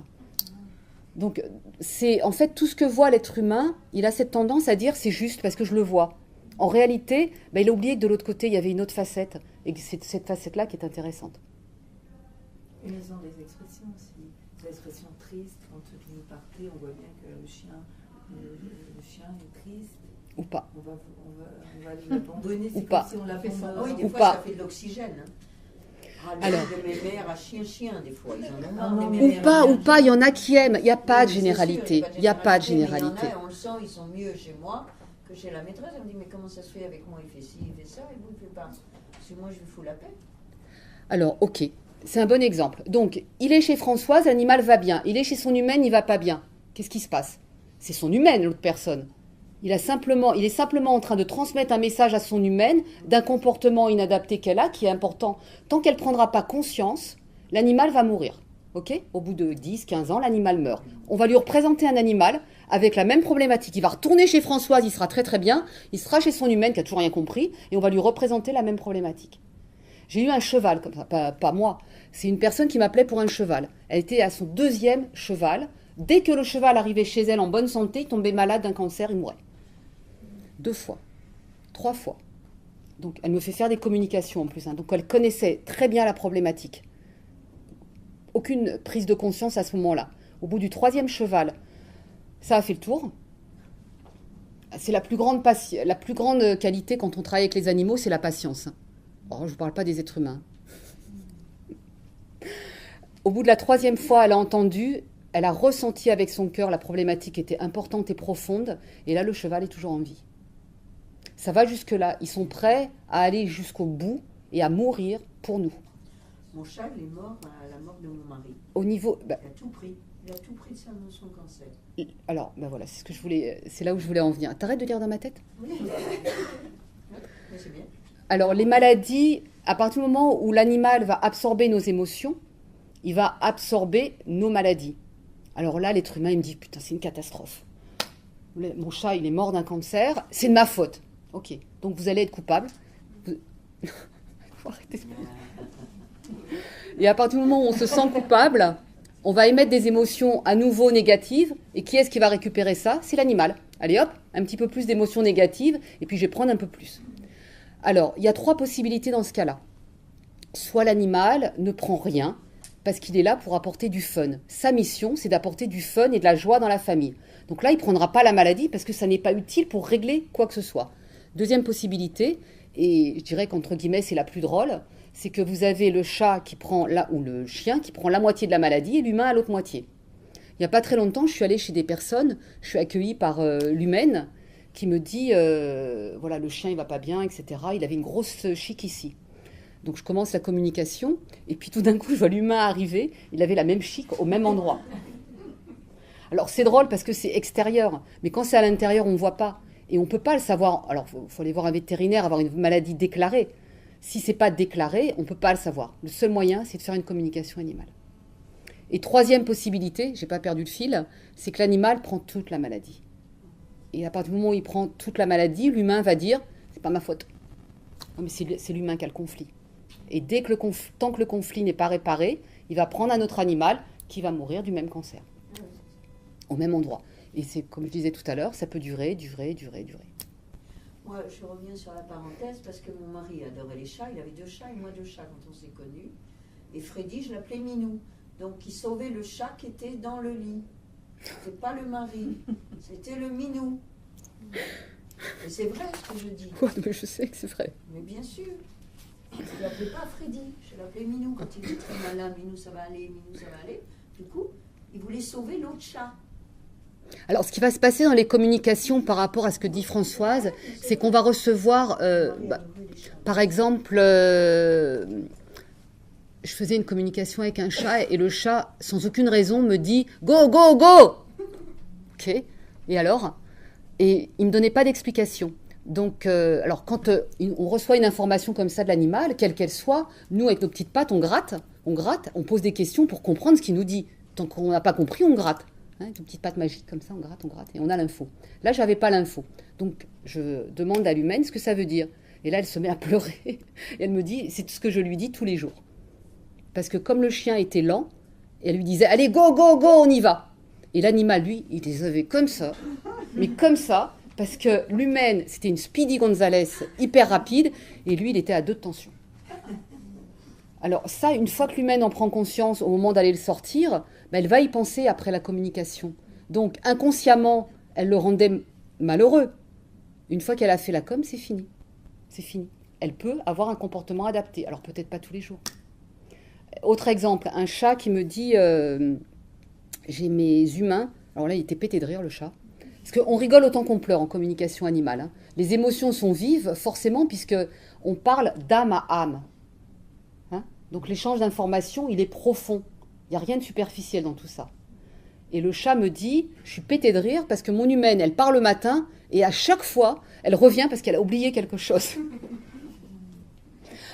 Donc, c'est en fait tout ce que voit l'être humain, il a cette tendance à dire c'est juste parce que je le vois. En réalité, il a oublié que de l'autre côté, il y avait une autre facette, et que c'est cette facette-là qui est intéressante. Et ils ont des expressions aussi. Des expressions tristes, quand vous partez, on voit bien que le chien est triste. Ou pas. On va l'abandonner, Ou c'est pas. comme si on l'abandonnait. Oui, des Ou fois, pas. ça fait de l'oxygène. Alors. De mes mères à chien, des fois. Ils en ont Ah, marre, non, des Ou mémères. pas, il y en a qui aiment. Il n'y a pas de Oui, c'est généralité. sûr, Il n'y a pas de mais il y généralité. en a, on le sent, ils sont mieux chez moi que chez la maîtresse. Elle me dit, mais comment ça se fait avec moi? Il fait ci, il fait ça, et vous ne faites pas. Parce que moi, je lui fous la paix. Alors, ok, c'est un bon exemple. Donc, il est chez Françoise, l'animal va bien. Il est chez son humaine, il va pas bien. Qu'est-ce qui se passe? C'est son humaine, l'autre personne. Il est simplement en train de transmettre un message à son humaine d'un comportement inadapté qu'elle a, qui est important. Tant qu'elle ne prendra pas conscience, l'animal va mourir. Okay, au bout de 10, 15 ans, l'animal meurt. On va lui représenter un animal avec la même problématique. Il va retourner chez Françoise, il sera très très bien. Il sera chez son humaine qui a toujours rien compris. Et on va lui représenter la même problématique. J'ai eu un cheval, comme ça, pas moi. C'est une personne qui m'appelait pour un cheval. Elle était à son 2e cheval. Dès que le cheval arrivait chez elle en bonne santé, il tombait malade d'un cancer, il mourait. 2 fois, 3 fois. Donc elle me fait faire des communications en plus. Donc elle connaissait très bien la problématique. Aucune prise de conscience à ce moment-là. Au bout du 3e cheval, ça a fait le tour. C'est la plus grande qualité quand on travaille avec les animaux, c'est la patience. Oh, je ne vous parle pas des êtres humains. Au bout de la 3e fois, elle a entendu, elle a ressenti avec son cœur la problématique était importante et profonde. Et là, le cheval est toujours en vie. Ça va jusque-là. Ils sont prêts à aller jusqu'au bout et à mourir pour nous. Mon chat, il est mort à la mort de mon mari. Au niveau, Il a tout pris. Il a tout pris de son cancer. Alors, voilà, c'est là où je voulais en venir. T'arrêtes de lire dans ma tête ? Oui, mais c'est bien. Alors, les maladies, à partir du moment où l'animal va absorber nos émotions, il va absorber nos maladies. Alors là, l'être humain, il me dit, putain, c'est une catastrophe. Mon chat, il est mort d'un cancer, c'est de ma faute. Ok, donc vous allez être coupable. Faut arrêter. Et à partir du moment où on se sent coupable, on va émettre des émotions à nouveau négatives. Et qui est-ce qui va récupérer ça ? C'est l'animal. Allez hop, un petit peu plus d'émotions négatives, et puis je vais prendre un peu plus. Alors, il y a 3 possibilités dans ce cas-là. Soit l'animal ne prend rien, parce qu'il est là pour apporter du fun. Sa mission, c'est d'apporter du fun et de la joie dans la famille. Donc là, il ne prendra pas la maladie, parce que ça n'est pas utile pour régler quoi que ce soit. Deuxième possibilité, et je dirais qu'entre guillemets, c'est la plus drôle, c'est que vous avez le chat qui prend ou le chien qui prend la moitié de la maladie et l'humain à l'autre moitié. Il n'y a pas très longtemps, je suis allée chez des personnes, je suis accueillie par l'humaine qui me dit, voilà, le chien il va pas bien, etc. Il avait une grosse chique ici. Donc je commence la communication et puis tout d'un coup je vois l'humain arriver, il avait la même chique au même endroit. Alors c'est drôle parce que c'est extérieur, mais quand c'est à l'intérieur on ne voit pas et on ne peut pas le savoir. Alors il faut aller voir un vétérinaire, avoir une maladie déclarée. Si ce n'est pas déclaré, on ne peut pas le savoir. Le seul moyen, c'est de faire une communication animale. Et 3e possibilité, je n'ai pas perdu le fil, c'est que l'animal prend toute la maladie. Et à partir du moment où il prend toute la maladie, l'humain va dire « c'est pas ma faute ». Non, mais c'est l'humain qui a le conflit. Et tant que le conflit n'est pas réparé, il va prendre un autre animal qui va mourir du même cancer, au même endroit. Et c'est comme je disais tout à l'heure, ça peut durer. Moi, je reviens sur la parenthèse parce que mon mari adorait les chats. Il avait 2 chats et moi 2 chats quand on s'est connus. Et Freddy, je l'appelais Minou. Donc, il sauvait le chat qui était dans le lit. C'était pas le mari, c'était le Minou. Et c'est vrai ce que je dis. Ouais, mais je sais que c'est vrai. Mais bien sûr. Je ne l'appelais pas Freddy, je l'appelais Minou. Quand il était très malin, Minou ça va aller, Minou ça va aller. Du coup, il voulait sauver l'autre chat. Alors, ce qui va se passer dans les communications par rapport à ce que dit Françoise, c'est qu'on va recevoir, par exemple, je faisais une communication avec un chat et le chat, sans aucune raison, me dit « Go, go, go !» Ok. Et alors ? Et il ne me donnait pas d'explication. Donc, alors, quand on reçoit une information comme ça de l'animal, quelle qu'elle soit, nous, avec nos petites pattes, on gratte, on pose des questions pour comprendre ce qu'il nous dit. Tant qu'on n'a pas compris, on gratte. Hein, une petite patte magique comme ça, on gratte, et on a l'info. Là, je n'avais pas l'info. Donc, je demande à l'humaine ce que ça veut dire. Et là, elle se met à pleurer. Et elle me dit, c'est ce que je lui dis tous les jours. Parce que comme le chien était lent, elle lui disait, allez, go, go, go, on y va. Et l'animal, lui, il les avait comme ça. Mais comme ça, parce que l'humaine, c'était une Speedy Gonzalez hyper rapide. Et lui, il était à 2 de tension. Alors ça, une fois que l'humaine en prend conscience au moment d'aller le sortir, ben elle va y penser après la communication. Donc inconsciemment, elle le rendait malheureux. Une fois qu'elle a fait la com, c'est fini. C'est fini. Elle peut avoir un comportement adapté. Alors peut-être pas tous les jours. Autre exemple, un chat qui me dit j'ai mes humains. Alors là, il était pété de rire, le chat. Parce qu'on rigole autant qu'on pleure en communication animale. Hein. Les émotions sont vives, forcément, puisqu'on parle d'âme à âme. Donc l'échange d'informations, il est profond. Il n'y a rien de superficiel dans tout ça. Et le chat me dit, je suis pété de rire parce que mon humaine, elle part le matin et à chaque fois, elle revient parce qu'elle a oublié quelque chose.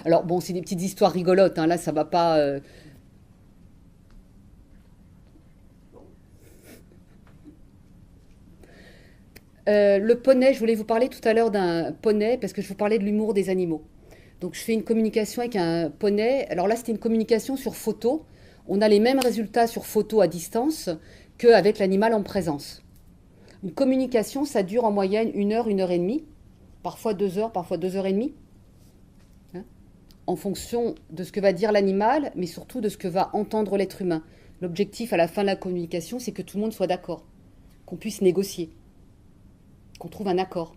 Alors bon, c'est des petites histoires rigolotes, hein, là ça va pas... le poney, je voulais vous parler tout à l'heure d'un poney parce que je vous parlais de l'humour des animaux. Donc je fais une communication avec un poney. Alors là, c'était une communication sur photo. On a les mêmes résultats sur photo à distance qu'avec l'animal en présence. Une communication, ça dure en moyenne 1 heure, 1 heure et demie, parfois 2 heures, parfois 2 heures et demie, hein, en fonction de ce que va dire l'animal, mais surtout de ce que va entendre l'être humain. L'objectif à la fin de la communication, c'est que tout le monde soit d'accord, qu'on puisse négocier, qu'on trouve un accord.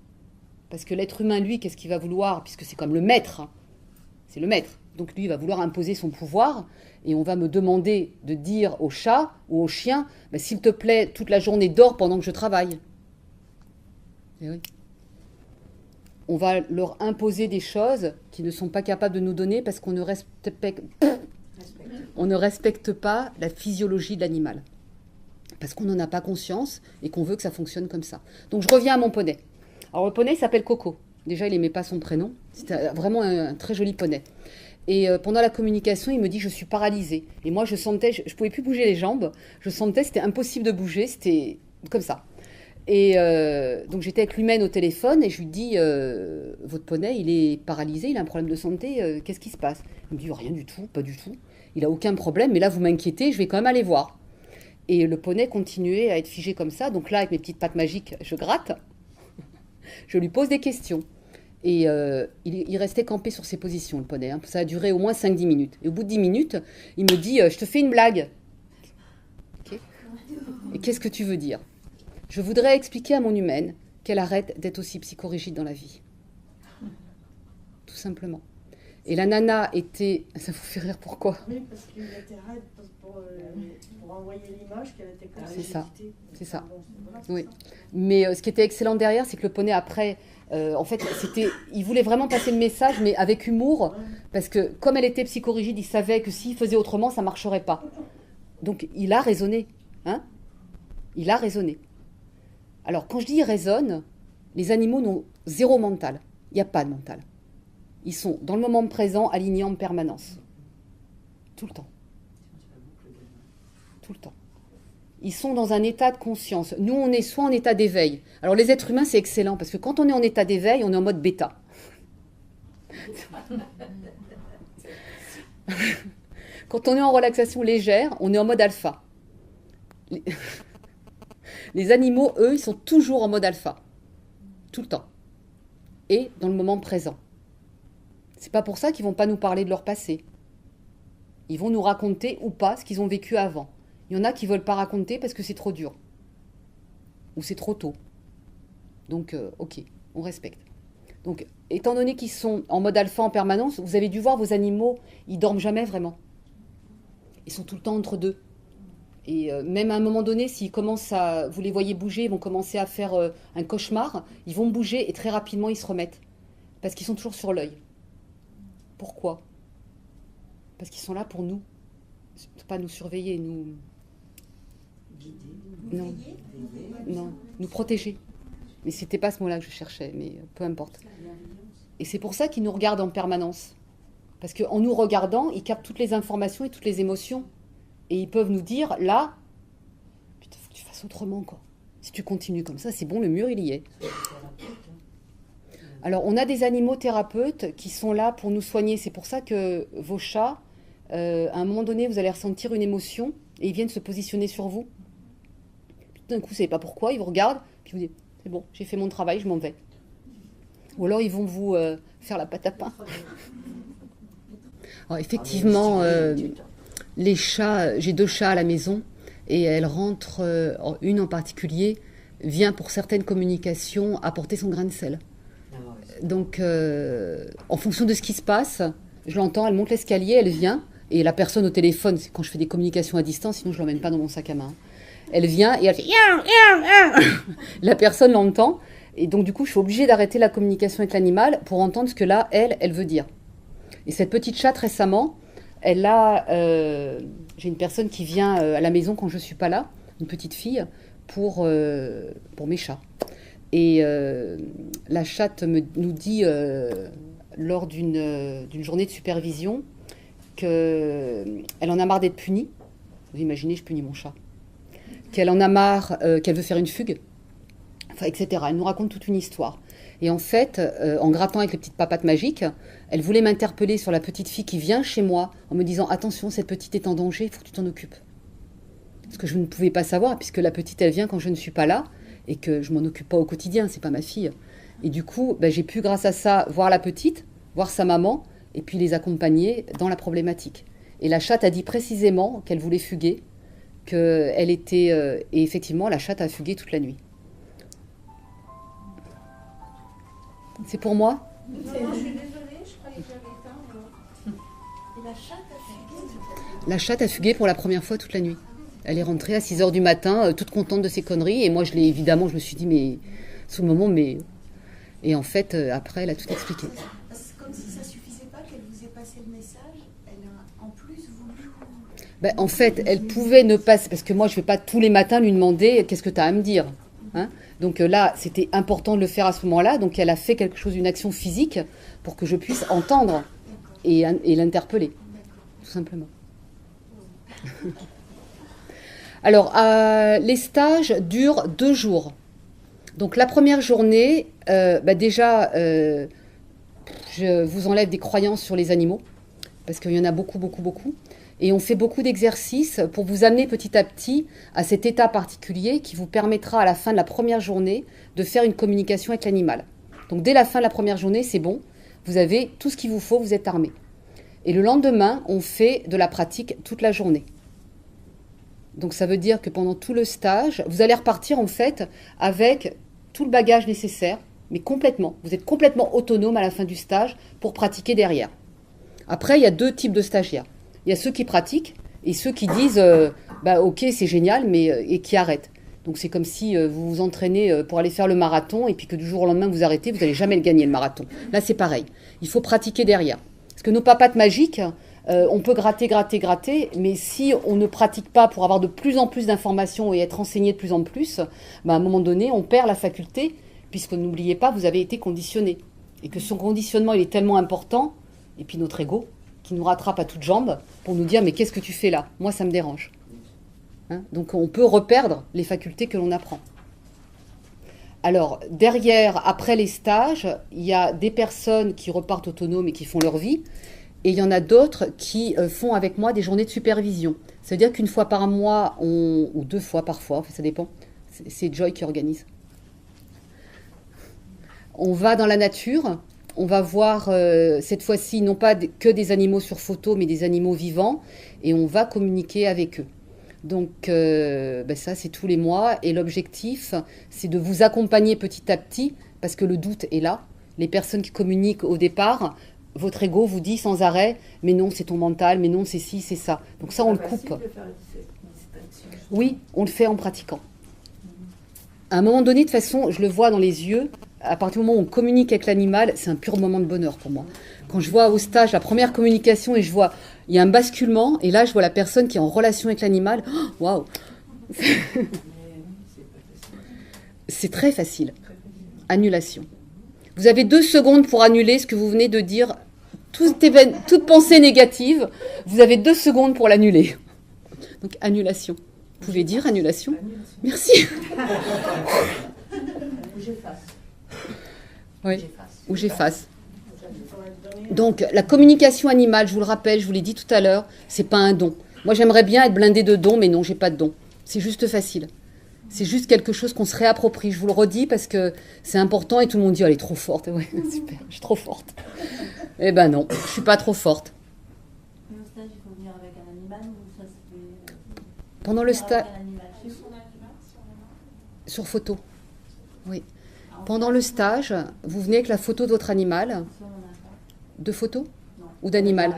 Parce que l'être humain, lui, qu'est-ce qu'il va vouloir? Puisque c'est comme le maître, hein. C'est le maître. Donc lui, il va vouloir imposer son pouvoir, et on va me demander de dire au chat ou au chien, bah, s'il te plaît, toute la journée dors pendant que je travaille. Et oui. On va leur imposer des choses qu'ils ne sont pas capables de nous donner parce qu'on ne respecte pas la physiologie de l'animal. Parce qu'on n'en a pas conscience et qu'on veut que ça fonctionne comme ça. Donc je reviens à mon poney. Alors le poney il s'appelle Coco. Déjà, il n'aimait pas son prénom. C'était vraiment un très joli poney. Et pendant la communication, il me dit « je suis paralysée ». Et moi, je sentais, je ne pouvais plus bouger les jambes. Je sentais, c'était impossible de bouger. C'était comme ça. Et donc, j'étais avec l'humaine au téléphone et je lui dis « votre poney, il est paralysé, il a un problème de santé. Qu'est-ce qui se passe ?» Il me dit « rien du tout, pas du tout. Il n'a aucun problème, mais là, vous m'inquiétez, je vais quand même aller voir. » Et le poney continuait à être figé comme ça. Donc là, avec mes petites pattes magiques, je gratte. Je lui pose des questions. Et il restait campé sur ses positions, le poney. Hein. Ça a duré au moins 5-10 minutes. Et au bout de 10 minutes, il me dit « je te fais une blague. Okay. » Et qu'est-ce que tu veux dire? Je voudrais expliquer à mon humaine qu'elle arrête d'être aussi psychorigide dans la vie. Tout simplement. Et la nana était... Ça vous fait rire, pourquoi? Oui, parce qu'il était raide pour envoyer l'image qu'elle était comme C'est ça, c'est ça. Voilà, Oui. ça. Mais ce qui était excellent derrière, c'est que le poney, après... en fait, il voulait vraiment passer le message, mais avec humour, parce que comme elle était psychorigide, il savait que s'il faisait autrement, ça ne marcherait pas. Donc, il a raisonné. Hein, il a raisonné. Alors, quand je dis « il raisonne », les animaux n'ont zéro mental. Il n'y a pas de mental. Ils sont dans le moment présent, alignés en permanence. Tout le temps. Tout le temps. Ils sont dans un état de conscience. Nous, on est soit en état d'éveil. Alors, les êtres humains, c'est excellent, parce que quand on est en état d'éveil, on est en mode bêta. Quand on est en relaxation légère, on est en mode alpha. Les animaux, eux, ils sont toujours en mode alpha. Tout le temps. Et dans le moment présent. C'est pas pour ça qu'ils vont pas nous parler de leur passé. Ils vont nous raconter ou pas ce qu'ils ont vécu avant. Il y en a qui ne veulent pas raconter parce que c'est trop dur. Ou c'est trop tôt. Donc, ok, on respecte. Donc, étant donné qu'ils sont en mode alpha en permanence, vous avez dû voir vos animaux, ils dorment jamais vraiment. Ils sont tout le temps entre deux. Et même à un moment donné, s'ils commencent à... Vous les voyez bouger, ils vont commencer à faire un cauchemar, ils vont bouger et très rapidement, ils se remettent. Parce qu'ils sont toujours sur l'œil. Pourquoi? Parce qu'ils sont là pour nous. Pas nous surveiller, nous... Non, non, nous protéger. Mais c'était pas ce mot-là que je cherchais, mais peu importe. Et c'est pour ça qu'ils nous regardent en permanence. Parce qu'en nous regardant, ils captent toutes les informations et toutes les émotions. Et ils peuvent nous dire, là, putain, faut que tu fasses autrement, quoi. Si tu continues comme ça, c'est bon, le mur, il y est. Alors, on a des animaux thérapeutes qui sont là pour nous soigner. C'est pour ça que vos chats, à un moment donné, vous allez ressentir une émotion et ils viennent se positionner sur vous. Tout d'un coup, vous ne savez pas pourquoi, ils vous regardent, puis vous dites, c'est bon, j'ai fait mon travail, je m'en vais. Ou alors, ils vont vous faire la pâte à pain. Alors, effectivement, les chats, j'ai 2 chats à la maison, et elles rentrent, une en particulier, vient pour certaines communications apporter son grain de sel. Donc, en fonction de ce qui se passe, je l'entends, elle monte l'escalier, elle vient, et la personne au téléphone, c'est quand je fais des communications à distance, sinon je ne l'emmène pas dans mon sac à main. Elle vient et elle fait « La personne l'entend, et donc du coup, je suis obligée d'arrêter la communication avec l'animal pour entendre ce que là, elle veut dire. Et cette petite chatte, récemment, elle a... j'ai une personne qui vient à la maison quand je ne suis pas là, une petite fille, pour mes chats. Et la chatte nous dit, lors d'une journée de supervision, qu'elle en a marre d'être punie. Vous imaginez, je punis mon chat. Qu'elle en a marre, qu'elle veut faire une fugue, enfin, etc. Elle nous raconte toute une histoire. Et en fait, en grattant avec les petites papates magiques, elle voulait m'interpeller sur la petite fille qui vient chez moi en me disant « Attention, cette petite est en danger, il faut que tu t'en occupes. » Ce que je ne pouvais pas savoir, puisque la petite, elle vient quand je ne suis pas là et que je ne m'en occupe pas au quotidien, c'est pas ma fille. Et du coup, j'ai pu, grâce à ça, voir la petite, voir sa maman, et puis les accompagner dans la problématique. Et la chatte a dit précisément qu'elle voulait fuguer, qu'elle était... et effectivement, la chatte a fugué toute la nuit. C'est pour moi ? Non, je suis désolée, je croyais que j'avais éteint. Et la chatte a fugué. La chatte a fugué pour la première fois toute la nuit. Elle est rentrée à 6h du matin, toute contente de ses conneries. Et moi, évidemment, je me suis dit, mais... Sous le moment, mais... Et en fait, après, elle a tout expliqué. Comme si ça suffisait pas qu'elle vous ait passé le message, elle a en plus voulu... En fait, elle pouvait ne pas... Parce que moi, je ne vais pas tous les matins lui demander « Qu'est-ce que tu as à me dire ?» hein. Donc là, c'était important de le faire à ce moment-là. Donc elle a fait quelque chose, une action physique, pour que je puisse entendre et l'interpeller, tout simplement. Alors, les stages durent 2 jours. Donc la première journée, déjà, je vous enlève des croyances sur les animaux, parce qu'il y en a beaucoup, beaucoup, beaucoup. Et on fait beaucoup d'exercices pour vous amener petit à petit à cet état particulier qui vous permettra à la fin de la première journée de faire une communication avec l'animal. Donc dès la fin de la première journée, c'est bon, vous avez tout ce qu'il vous faut, vous êtes armé. Et le lendemain, on fait de la pratique toute la journée. Donc ça veut dire que pendant tout le stage, vous allez repartir en fait avec tout le bagage nécessaire, mais complètement. Vous êtes complètement autonome à la fin du stage pour pratiquer derrière. Après, il y a 2 types de stagiaires. Il y a ceux qui pratiquent et ceux qui disent ok, c'est génial, mais et qui arrêtent. Donc c'est comme si vous vous entraînez pour aller faire le marathon et puis que du jour au lendemain vous arrêtez, vous n'allez jamais le gagner le marathon. Là c'est pareil, il faut pratiquer derrière. Parce que nos papates magiques, on peut gratter, mais si on ne pratique pas pour avoir de plus en plus d'informations et être enseigné de plus en plus, à un moment donné on perd la faculté, puisque n'oubliez pas, vous avez été conditionné. Et que son conditionnement il est tellement important, et puis notre ego, qui nous rattrape à toutes jambes pour nous dire « mais qu'est-ce que tu fais là ? Moi, ça me dérange. » hein. Donc, on peut reperdre les facultés que l'on apprend. Alors, derrière, après les stages, il y a des personnes qui repartent autonomes et qui font leur vie, et il y en a d'autres qui font avec moi des journées de supervision. C'est-à-dire qu'une fois par mois, ou 2 fois parfois, ça dépend, c'est Joy qui organise. On va dans la nature. On va voir cette fois-ci non pas que des animaux sur photo, mais des animaux vivants, et on va communiquer avec eux. Donc ça, c'est tous les mois, et l'objectif, c'est de vous accompagner petit à petit, parce que le doute est là. Les personnes qui communiquent au départ, votre ego vous dit sans arrêt, mais non, c'est ton mental, mais non, c'est ci, c'est ça. Donc ça, on le coupe. Oui, on le fait en pratiquant. À un moment donné, de toute façon, je le vois dans les yeux. À partir du moment où on communique avec l'animal, c'est un pur moment de bonheur pour moi. Quand je vois au stage la première communication et je vois, il y a un basculement, et là je vois la personne qui est en relation avec l'animal, waouh. C'est très facile. Annulation. Vous avez 2 secondes pour annuler ce que vous venez de dire, toute pensée négative, vous avez 2 secondes pour l'annuler. Donc annulation. Vous pouvez dire annulation ? Merci. Oui, ou j'efface. Donc, la communication animale, je vous le rappelle, je vous l'ai dit tout à l'heure, c'est pas un don. Moi, j'aimerais bien être blindée de dons, mais non, j'ai pas de dons. C'est juste facile. C'est juste quelque chose qu'on se réapproprie. Je vous le redis parce que c'est important et tout le monde dit « elle est trop forte ». Ouais, super, je suis trop forte. Eh ben non, je suis pas trop forte. Mais au stage, il faut venir avec un animal ou ça se fait... Pendant le stage... Sur Sur photo. Oui. Pendant le stage, vous venez avec la photo de votre animal. De photo ? Ou d'animal ?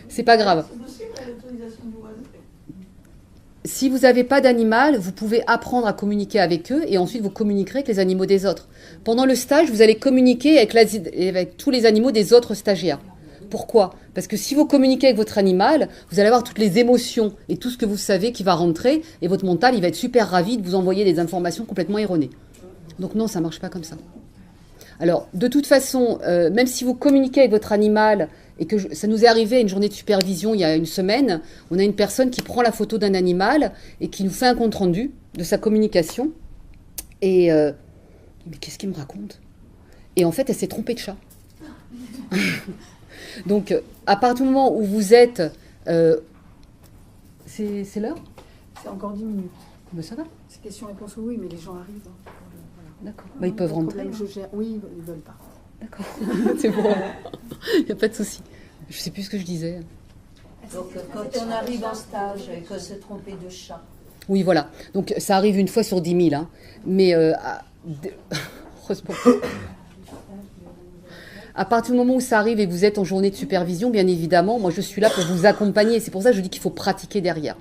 C'est pas grave. Si vous n'avez pas d'animal, vous pouvez apprendre à communiquer avec eux et ensuite vous communiquerez avec les animaux des autres. Pendant le stage, vous allez communiquer avec tous les animaux des autres stagiaires. Pourquoi? Parce que si vous communiquez avec votre animal, vous allez avoir toutes les émotions et tout ce que vous savez qui va rentrer, et votre mental, il va être super ravi de vous envoyer des informations complètement erronées. Donc non, ça ne marche pas comme ça. Alors, de toute façon, même si vous communiquez avec votre animal, et que ça nous est arrivé à une journée de supervision il y a une semaine, on a une personne qui prend la photo d'un animal et qui nous fait un compte-rendu de sa communication. Et mais qu'est-ce qu'il me raconte? Et en fait, elle s'est trompée de chat. Donc, à partir du moment où vous êtes... c'est l'heure? C'est encore 10 minutes. Ben, ça va. C'est question-réponse, oui, mais les gens arrivent. Hein, voilà. D'accord. Ben, ils peuvent rentrer. Je gère. Oui, ils ne veulent pas. D'accord. C'est bon. Il n'y a pas de souci. Je ne sais plus ce que je disais. Donc quand on arrive en stage et qu'on s'est trompé de chat. Oui, voilà. Donc, ça arrive une fois sur 10 000. Hein. Mais, heureusement. À partir du moment où ça arrive et que vous êtes en journée de supervision, bien évidemment, moi, je suis là pour vous accompagner. C'est pour ça que je dis qu'il faut pratiquer derrière.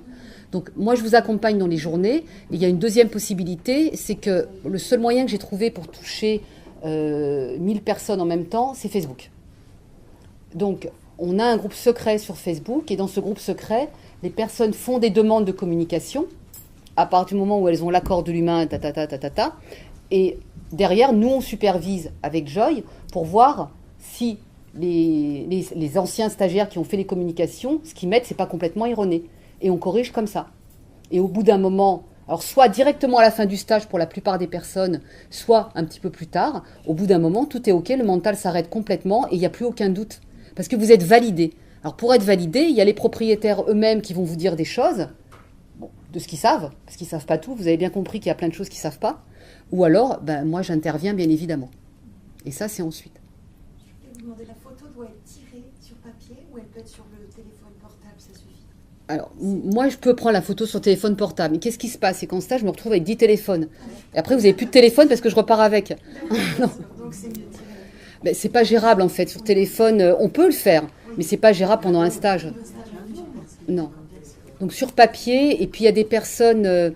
Donc, moi, je vous accompagne dans les journées. Et il y a une deuxième possibilité, c'est que le seul moyen que j'ai trouvé pour toucher 1000 personnes en même temps, c'est Facebook. Donc, on a un groupe secret sur Facebook. Et dans ce groupe secret, les personnes font des demandes de communication à partir du moment où elles ont l'accord de l'humain, et derrière, nous, on supervise avec Joy pour voir si les anciens stagiaires qui ont fait les communications, ce qu'ils mettent, c'est pas complètement erroné. Et on corrige comme ça. Et au bout d'un moment, alors soit directement à la fin du stage pour la plupart des personnes, soit un petit peu plus tard, au bout d'un moment, tout est OK, le mental s'arrête complètement et il n'y a plus aucun doute. Parce que vous êtes validé. Alors pour être validé, il y a les propriétaires eux-mêmes qui vont vous dire des choses, de ce qu'ils savent, parce qu'ils ne savent pas tout. Vous avez bien compris qu'il y a plein de choses qu'ils ne savent pas. Ou alors, moi, j'interviens, bien évidemment. Et ça, c'est ensuite. Je vais vous demander, la photo doit être tirée sur papier ou elle peut être sur le téléphone portable, ça suffit? Alors, moi, je peux prendre la photo sur téléphone portable. Mais qu'est-ce qui se passe? C'est qu'en stage, je me retrouve avec 10 téléphones. Et après, vous n'avez plus de téléphone parce que je repars avec. Non. Donc c'est mieux de tirer. Ben, c'est pas gérable, en fait. Sur téléphone, on peut le faire, mais c'est pas gérable pendant un stage. Non. Donc sur papier, et puis il y a des personnes,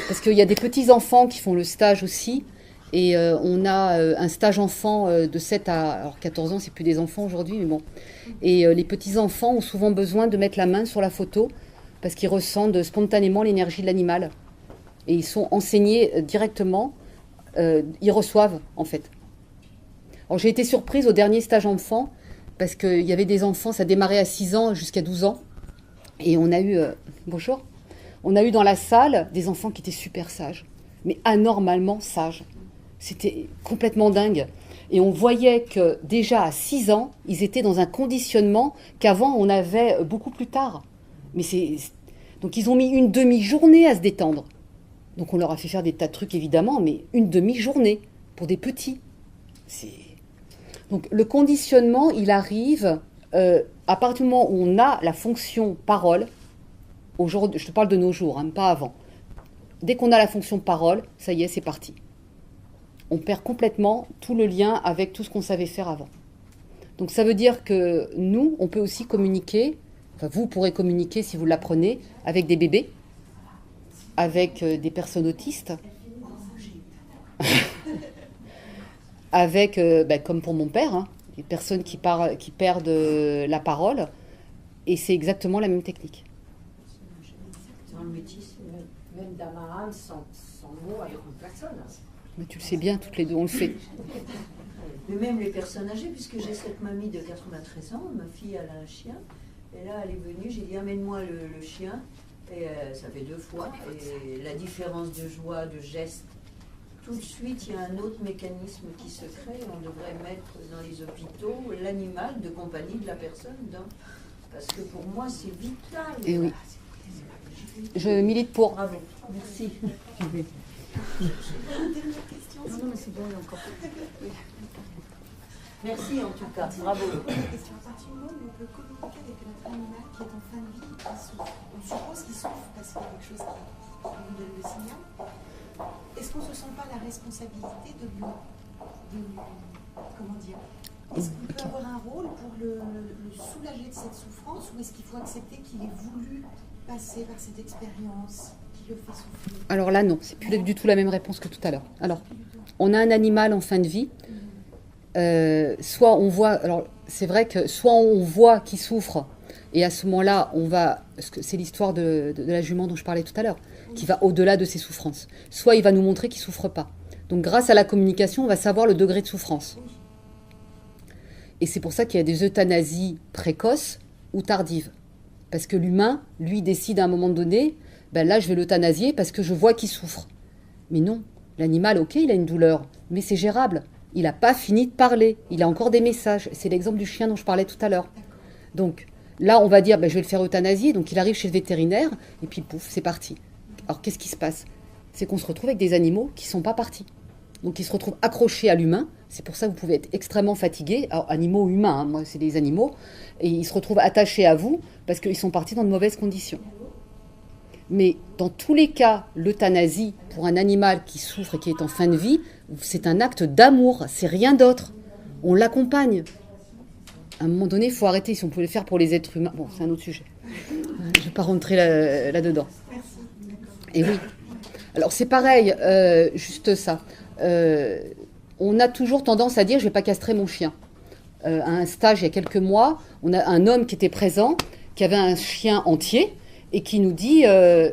parce qu'il y a des petits-enfants qui font le stage aussi, et on a un stage enfant de 7 à alors 14 ans, c'est plus des enfants aujourd'hui, mais bon. Et les petits-enfants ont souvent besoin de mettre la main sur la photo, parce qu'ils ressentent spontanément l'énergie de l'animal. Et ils sont enseignés directement, ils reçoivent en fait. Alors j'ai été surprise au dernier stage enfant, parce qu'il y avait des enfants, ça démarrait à 6 ans jusqu'à 12 ans. Et on a eu, bonjour, on a eu dans la salle des enfants qui étaient super sages, mais anormalement sages. C'était complètement dingue. Et on voyait que déjà à 6 ans, ils étaient dans un conditionnement qu'avant on avait beaucoup plus tard. Donc ils ont mis une demi-journée à se détendre. Donc on leur a fait faire des tas de trucs évidemment, mais une demi-journée pour des petits. Donc le conditionnement, il arrive... à partir du moment où on a la fonction parole, aujourd'hui, je te parle de nos jours, hein, pas avant. Dès qu'on a la fonction parole, ça y est, c'est parti. On perd complètement tout le lien avec tout ce qu'on savait faire avant. Donc ça veut dire que nous, on peut aussi communiquer, enfin vous pourrez communiquer si vous l'apprenez, avec des bébés, avec des personnes autistes, avec, comme pour mon père, hein, des personnes qui perdent la parole, et c'est exactement la même technique. Dans le métis. Même Damahan, sans mots, avec une personne. Mais tu le sais bien, toutes les deux, on le fait. Mais même les personnes âgées, puisque j'ai cette mamie de 93 ans, ma fille elle a un chien, et là elle est venue, j'ai dit amène-moi le chien, et ça fait 2 fois, et la différence de joie, de geste, tout de suite il y a un autre mécanisme qui se crée, on devrait mettre dans les hôpitaux l'animal de compagnie de la personne, parce que pour moi c'est vital. Et oui. Je milite pour. Bravo, merci. Non, mais c'est bon, il y a encore. Merci en tout cas, bravo. Une question. À partir du moment où on peut communiquer avec notre animal qui est en fin de vie, qui souffre, on suppose qu'il souffre parce qu'il y a quelque chose qui nous donne le signal. Est-ce qu'on ne se sent pas la responsabilité de lui comment dire, est-ce qu'on peut avoir un rôle pour le soulager de cette souffrance, ou est-ce qu'il faut accepter qu'il ait voulu passer par cette expérience qui le fait souffrir? Alors là, non, c'est plus du tout la même réponse que tout à l'heure. Alors, on a un animal en fin de vie. soit on voit, alors c'est vrai que soit on voit qu'il souffre, et à ce moment-là, on va, parce que c'est l'histoire de la jument dont je parlais tout à l'heure, qui va au-delà de ses souffrances. Soit il va nous montrer qu'il ne souffre pas. Donc grâce à la communication, on va savoir le degré de souffrance. Et c'est pour ça qu'il y a des euthanasies précoces ou tardives. Parce que l'humain, lui, décide à un moment donné, ben là, je vais l'euthanasier parce que je vois qu'il souffre. Mais non, l'animal, ok, il a une douleur, mais c'est gérable. Il n'a pas fini de parler, il a encore des messages. C'est l'exemple du chien dont je parlais tout à l'heure. Donc là, on va dire, ben, je vais le faire euthanasier. Donc il arrive chez le vétérinaire, et puis pouf, c'est parti. Alors qu'est-ce qui se passe? C'est qu'on se retrouve avec des animaux qui ne sont pas partis. Donc ils se retrouvent accrochés à l'humain. C'est pour ça que vous pouvez être extrêmement fatigué. Alors animaux ou humains, hein, moi c'est des animaux. Et ils se retrouvent attachés à vous parce qu'ils sont partis dans de mauvaises conditions. Mais dans tous les cas, l'euthanasie pour un animal qui souffre et qui est en fin de vie, c'est un acte d'amour, c'est rien d'autre. On l'accompagne. À un moment donné, il faut arrêter. Si on pouvait le faire pour les êtres humains, bon, c'est un autre sujet. Je ne vais pas rentrer là-dedans. Et oui. Alors c'est pareil, juste ça. On a toujours tendance à dire je ne vais pas castrer mon chien. À un stage il y a quelques mois, on a un homme qui était présent, qui avait un chien entier et qui nous dit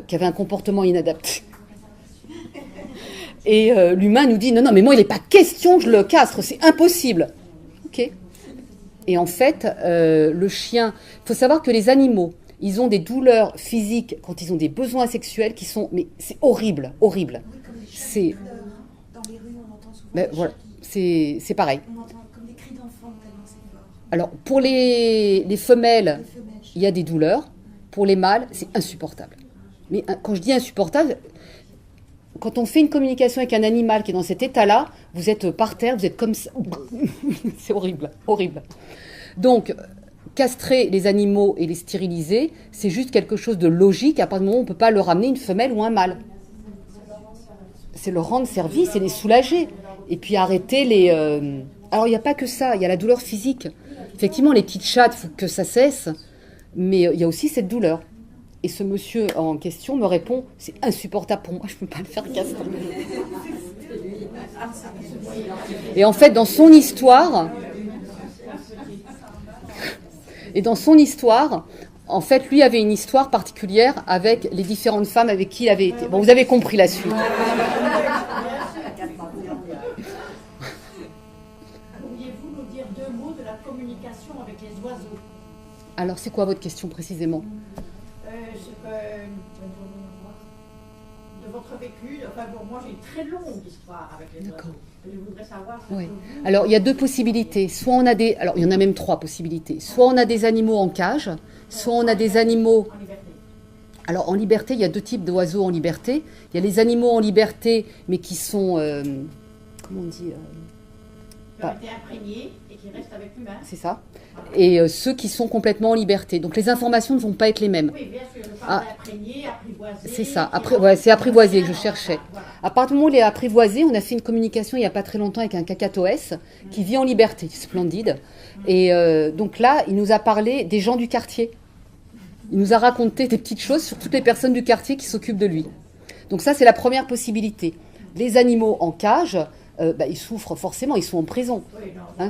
qu'il avait un comportement inadapté. Et l'humain nous dit non, mais moi il n'est pas question que je le castre, c'est impossible. Ok. Et en fait, le chien, il faut savoir que les animaux, ils ont des douleurs physiques quand ils ont des besoins sexuels qui sont, mais c'est horrible, horrible. C'est dans les rues, on entend souvent. Ben, voilà, c'est pareil. On entend comme des cris d'enfants tellement c'est fort. Alors, pour les femelles, il y a des douleurs. Pour les mâles, c'est insupportable. Mais quand je dis insupportable, quand on fait une communication avec un animal qui est dans cet état-là, vous êtes par terre, vous êtes comme ça. C'est horrible, horrible. Donc, castrer les animaux et les stériliser, c'est juste quelque chose de logique. À partir du moment où on ne peut pas leur amener une femelle ou un mâle. C'est leur rendre service et les soulager. Et puis arrêter les... Alors, il n'y a pas que ça, il y a la douleur physique. Effectivement, les petites chattes, il faut que ça cesse. Mais il y a aussi cette douleur. Et ce monsieur en question me répond, c'est insupportable pour moi, je ne peux pas le faire castrer. Et en fait, dans son histoire... En fait, lui avait une histoire particulière avec les différentes femmes avec qui il avait été. Bon, vous avez compris la suite. Pourriez-vous nous dire deux mots de la communication avec les oiseaux? Alors, c'est quoi votre question précisément? De votre vécu, enfin pour moi j'ai une très longue histoire avec les oiseaux. Je voudrais savoir ce Oui. que vous... Alors, il y a deux possibilités. Soit on a des... Alors, il y en a même trois possibilités. Soit on a des animaux en cage, soit on a des animaux... En liberté. Alors, en liberté, il y a deux types d'oiseaux en liberté. Il y a les animaux en liberté, mais qui sont... comment on dit Qui ont été imprégnés et qui restent avec l'humain. C'est ça. Et ceux qui sont complètement en liberté. Donc, les informations ne vont pas être les mêmes. Oui, bien sûr, je parle d'imprégnés, apprivoisés. C'est ça. C'est apprivoisé que je cherchais. À partir du moment où il est apprivoisé, on a fait une communication il n'y a pas très longtemps avec un cacatoès qui vit en liberté, splendide. Et donc là, il nous a parlé des gens du quartier. Il nous a raconté des petites choses sur toutes les personnes du quartier qui s'occupent de lui. Donc ça, c'est la première possibilité. Les animaux en cage, ils souffrent forcément, ils sont en prison. Hein,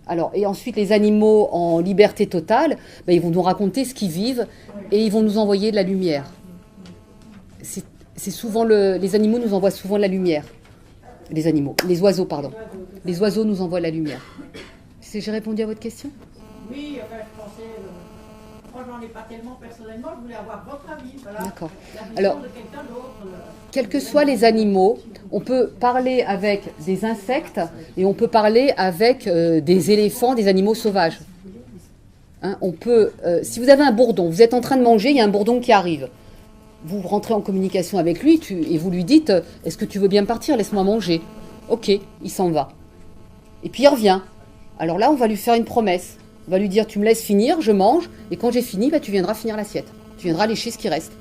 alors, et ensuite, les animaux en liberté totale, ils vont nous raconter ce qu'ils vivent et ils vont nous envoyer de la lumière. C'est souvent les animaux nous envoient souvent de la lumière. Les oiseaux, pardon. Les oiseaux nous envoient de la lumière. J'ai répondu à votre question? Oui, enfin, je pensais... moi, j'en ai pas tellement personnellement, je voulais avoir votre avis. Voilà. D'accord. La vision Alors, de quelqu'un d'autre. quels que soient les animaux, on peut parler avec des insectes et on peut parler avec des éléphants, des animaux sauvages. Hein, on peut, si vous avez un bourdon, vous êtes en train de manger, il y a un bourdon qui arrive. Vous rentrez en communication avec lui et vous lui dites « Est-ce que tu veux bien partir? Laisse-moi manger. » Ok, il s'en va. Et puis il revient. Alors là, on va lui faire une promesse. On va lui dire « Tu me laisses finir, je mange, et quand j'ai fini, tu viendras finir l'assiette. Tu viendras lécher ce qui reste. »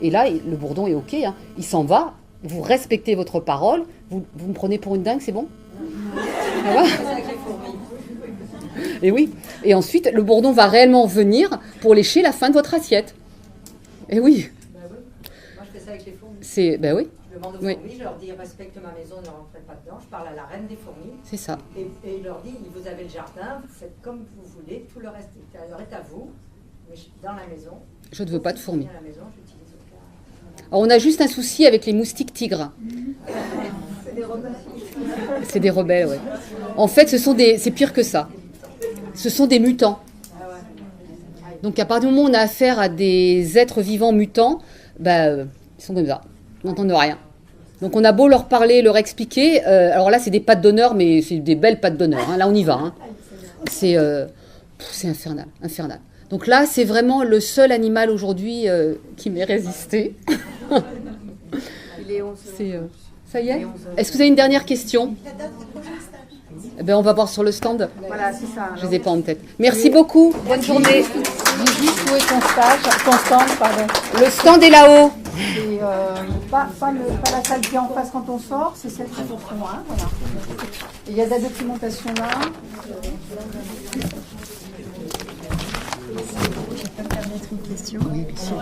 Et là, le bourdon est ok, hein. Il s'en va, vous respectez votre parole, vous me prenez pour une dingue, c'est bon? Ça va? Et oui. Et ensuite, le bourdon va réellement venir pour lécher la fin de votre assiette. Et oui. Moi, je fais ça avec les fourmis. Oui. Je demande aux Oui. fourmis, je leur dis respecte ma maison, ne rentrez pas dedans. Je parle à la reine des fourmis. C'est ça. Et je leur dis, vous avez le jardin, faites comme vous voulez, tout le reste est à vous. Mais dans la maison, Je ne veux pas de fourmis. à la maison, j'utilise aucun. Alors, on a juste un souci avec les moustiques tigres. C'est des rebelles, oui. En fait, c'est pire que ça. Ce sont des mutants. Donc, à partir du moment où on a affaire à des êtres vivants mutants, ils sont comme ça. Ils n'entendent rien. Donc, on a beau leur parler, leur expliquer. Alors là, c'est des pattes d'honneur, mais c'est des belles pattes d'honneur. Hein. Là, on y va. Hein. C'est infernal, infernal. Donc là, c'est vraiment le seul animal aujourd'hui qui m'ait résisté. Il est 11 heures. Ça y est ? Est-ce que vous avez une dernière question ? La date du prochain stage. On va voir sur le stand. Voilà, c'est ça. Je ne les ai pas en tête. Merci beaucoup. Bonne journée. Brigitte, où est ton stand, pardon. Le stand est là-haut. Et pas la salle qui est en face quand on sort, c'est celle qui est au fond. Hein, voilà. Et il y a de la documentation là. Je peux me permettre une question. Oui, bien sûr.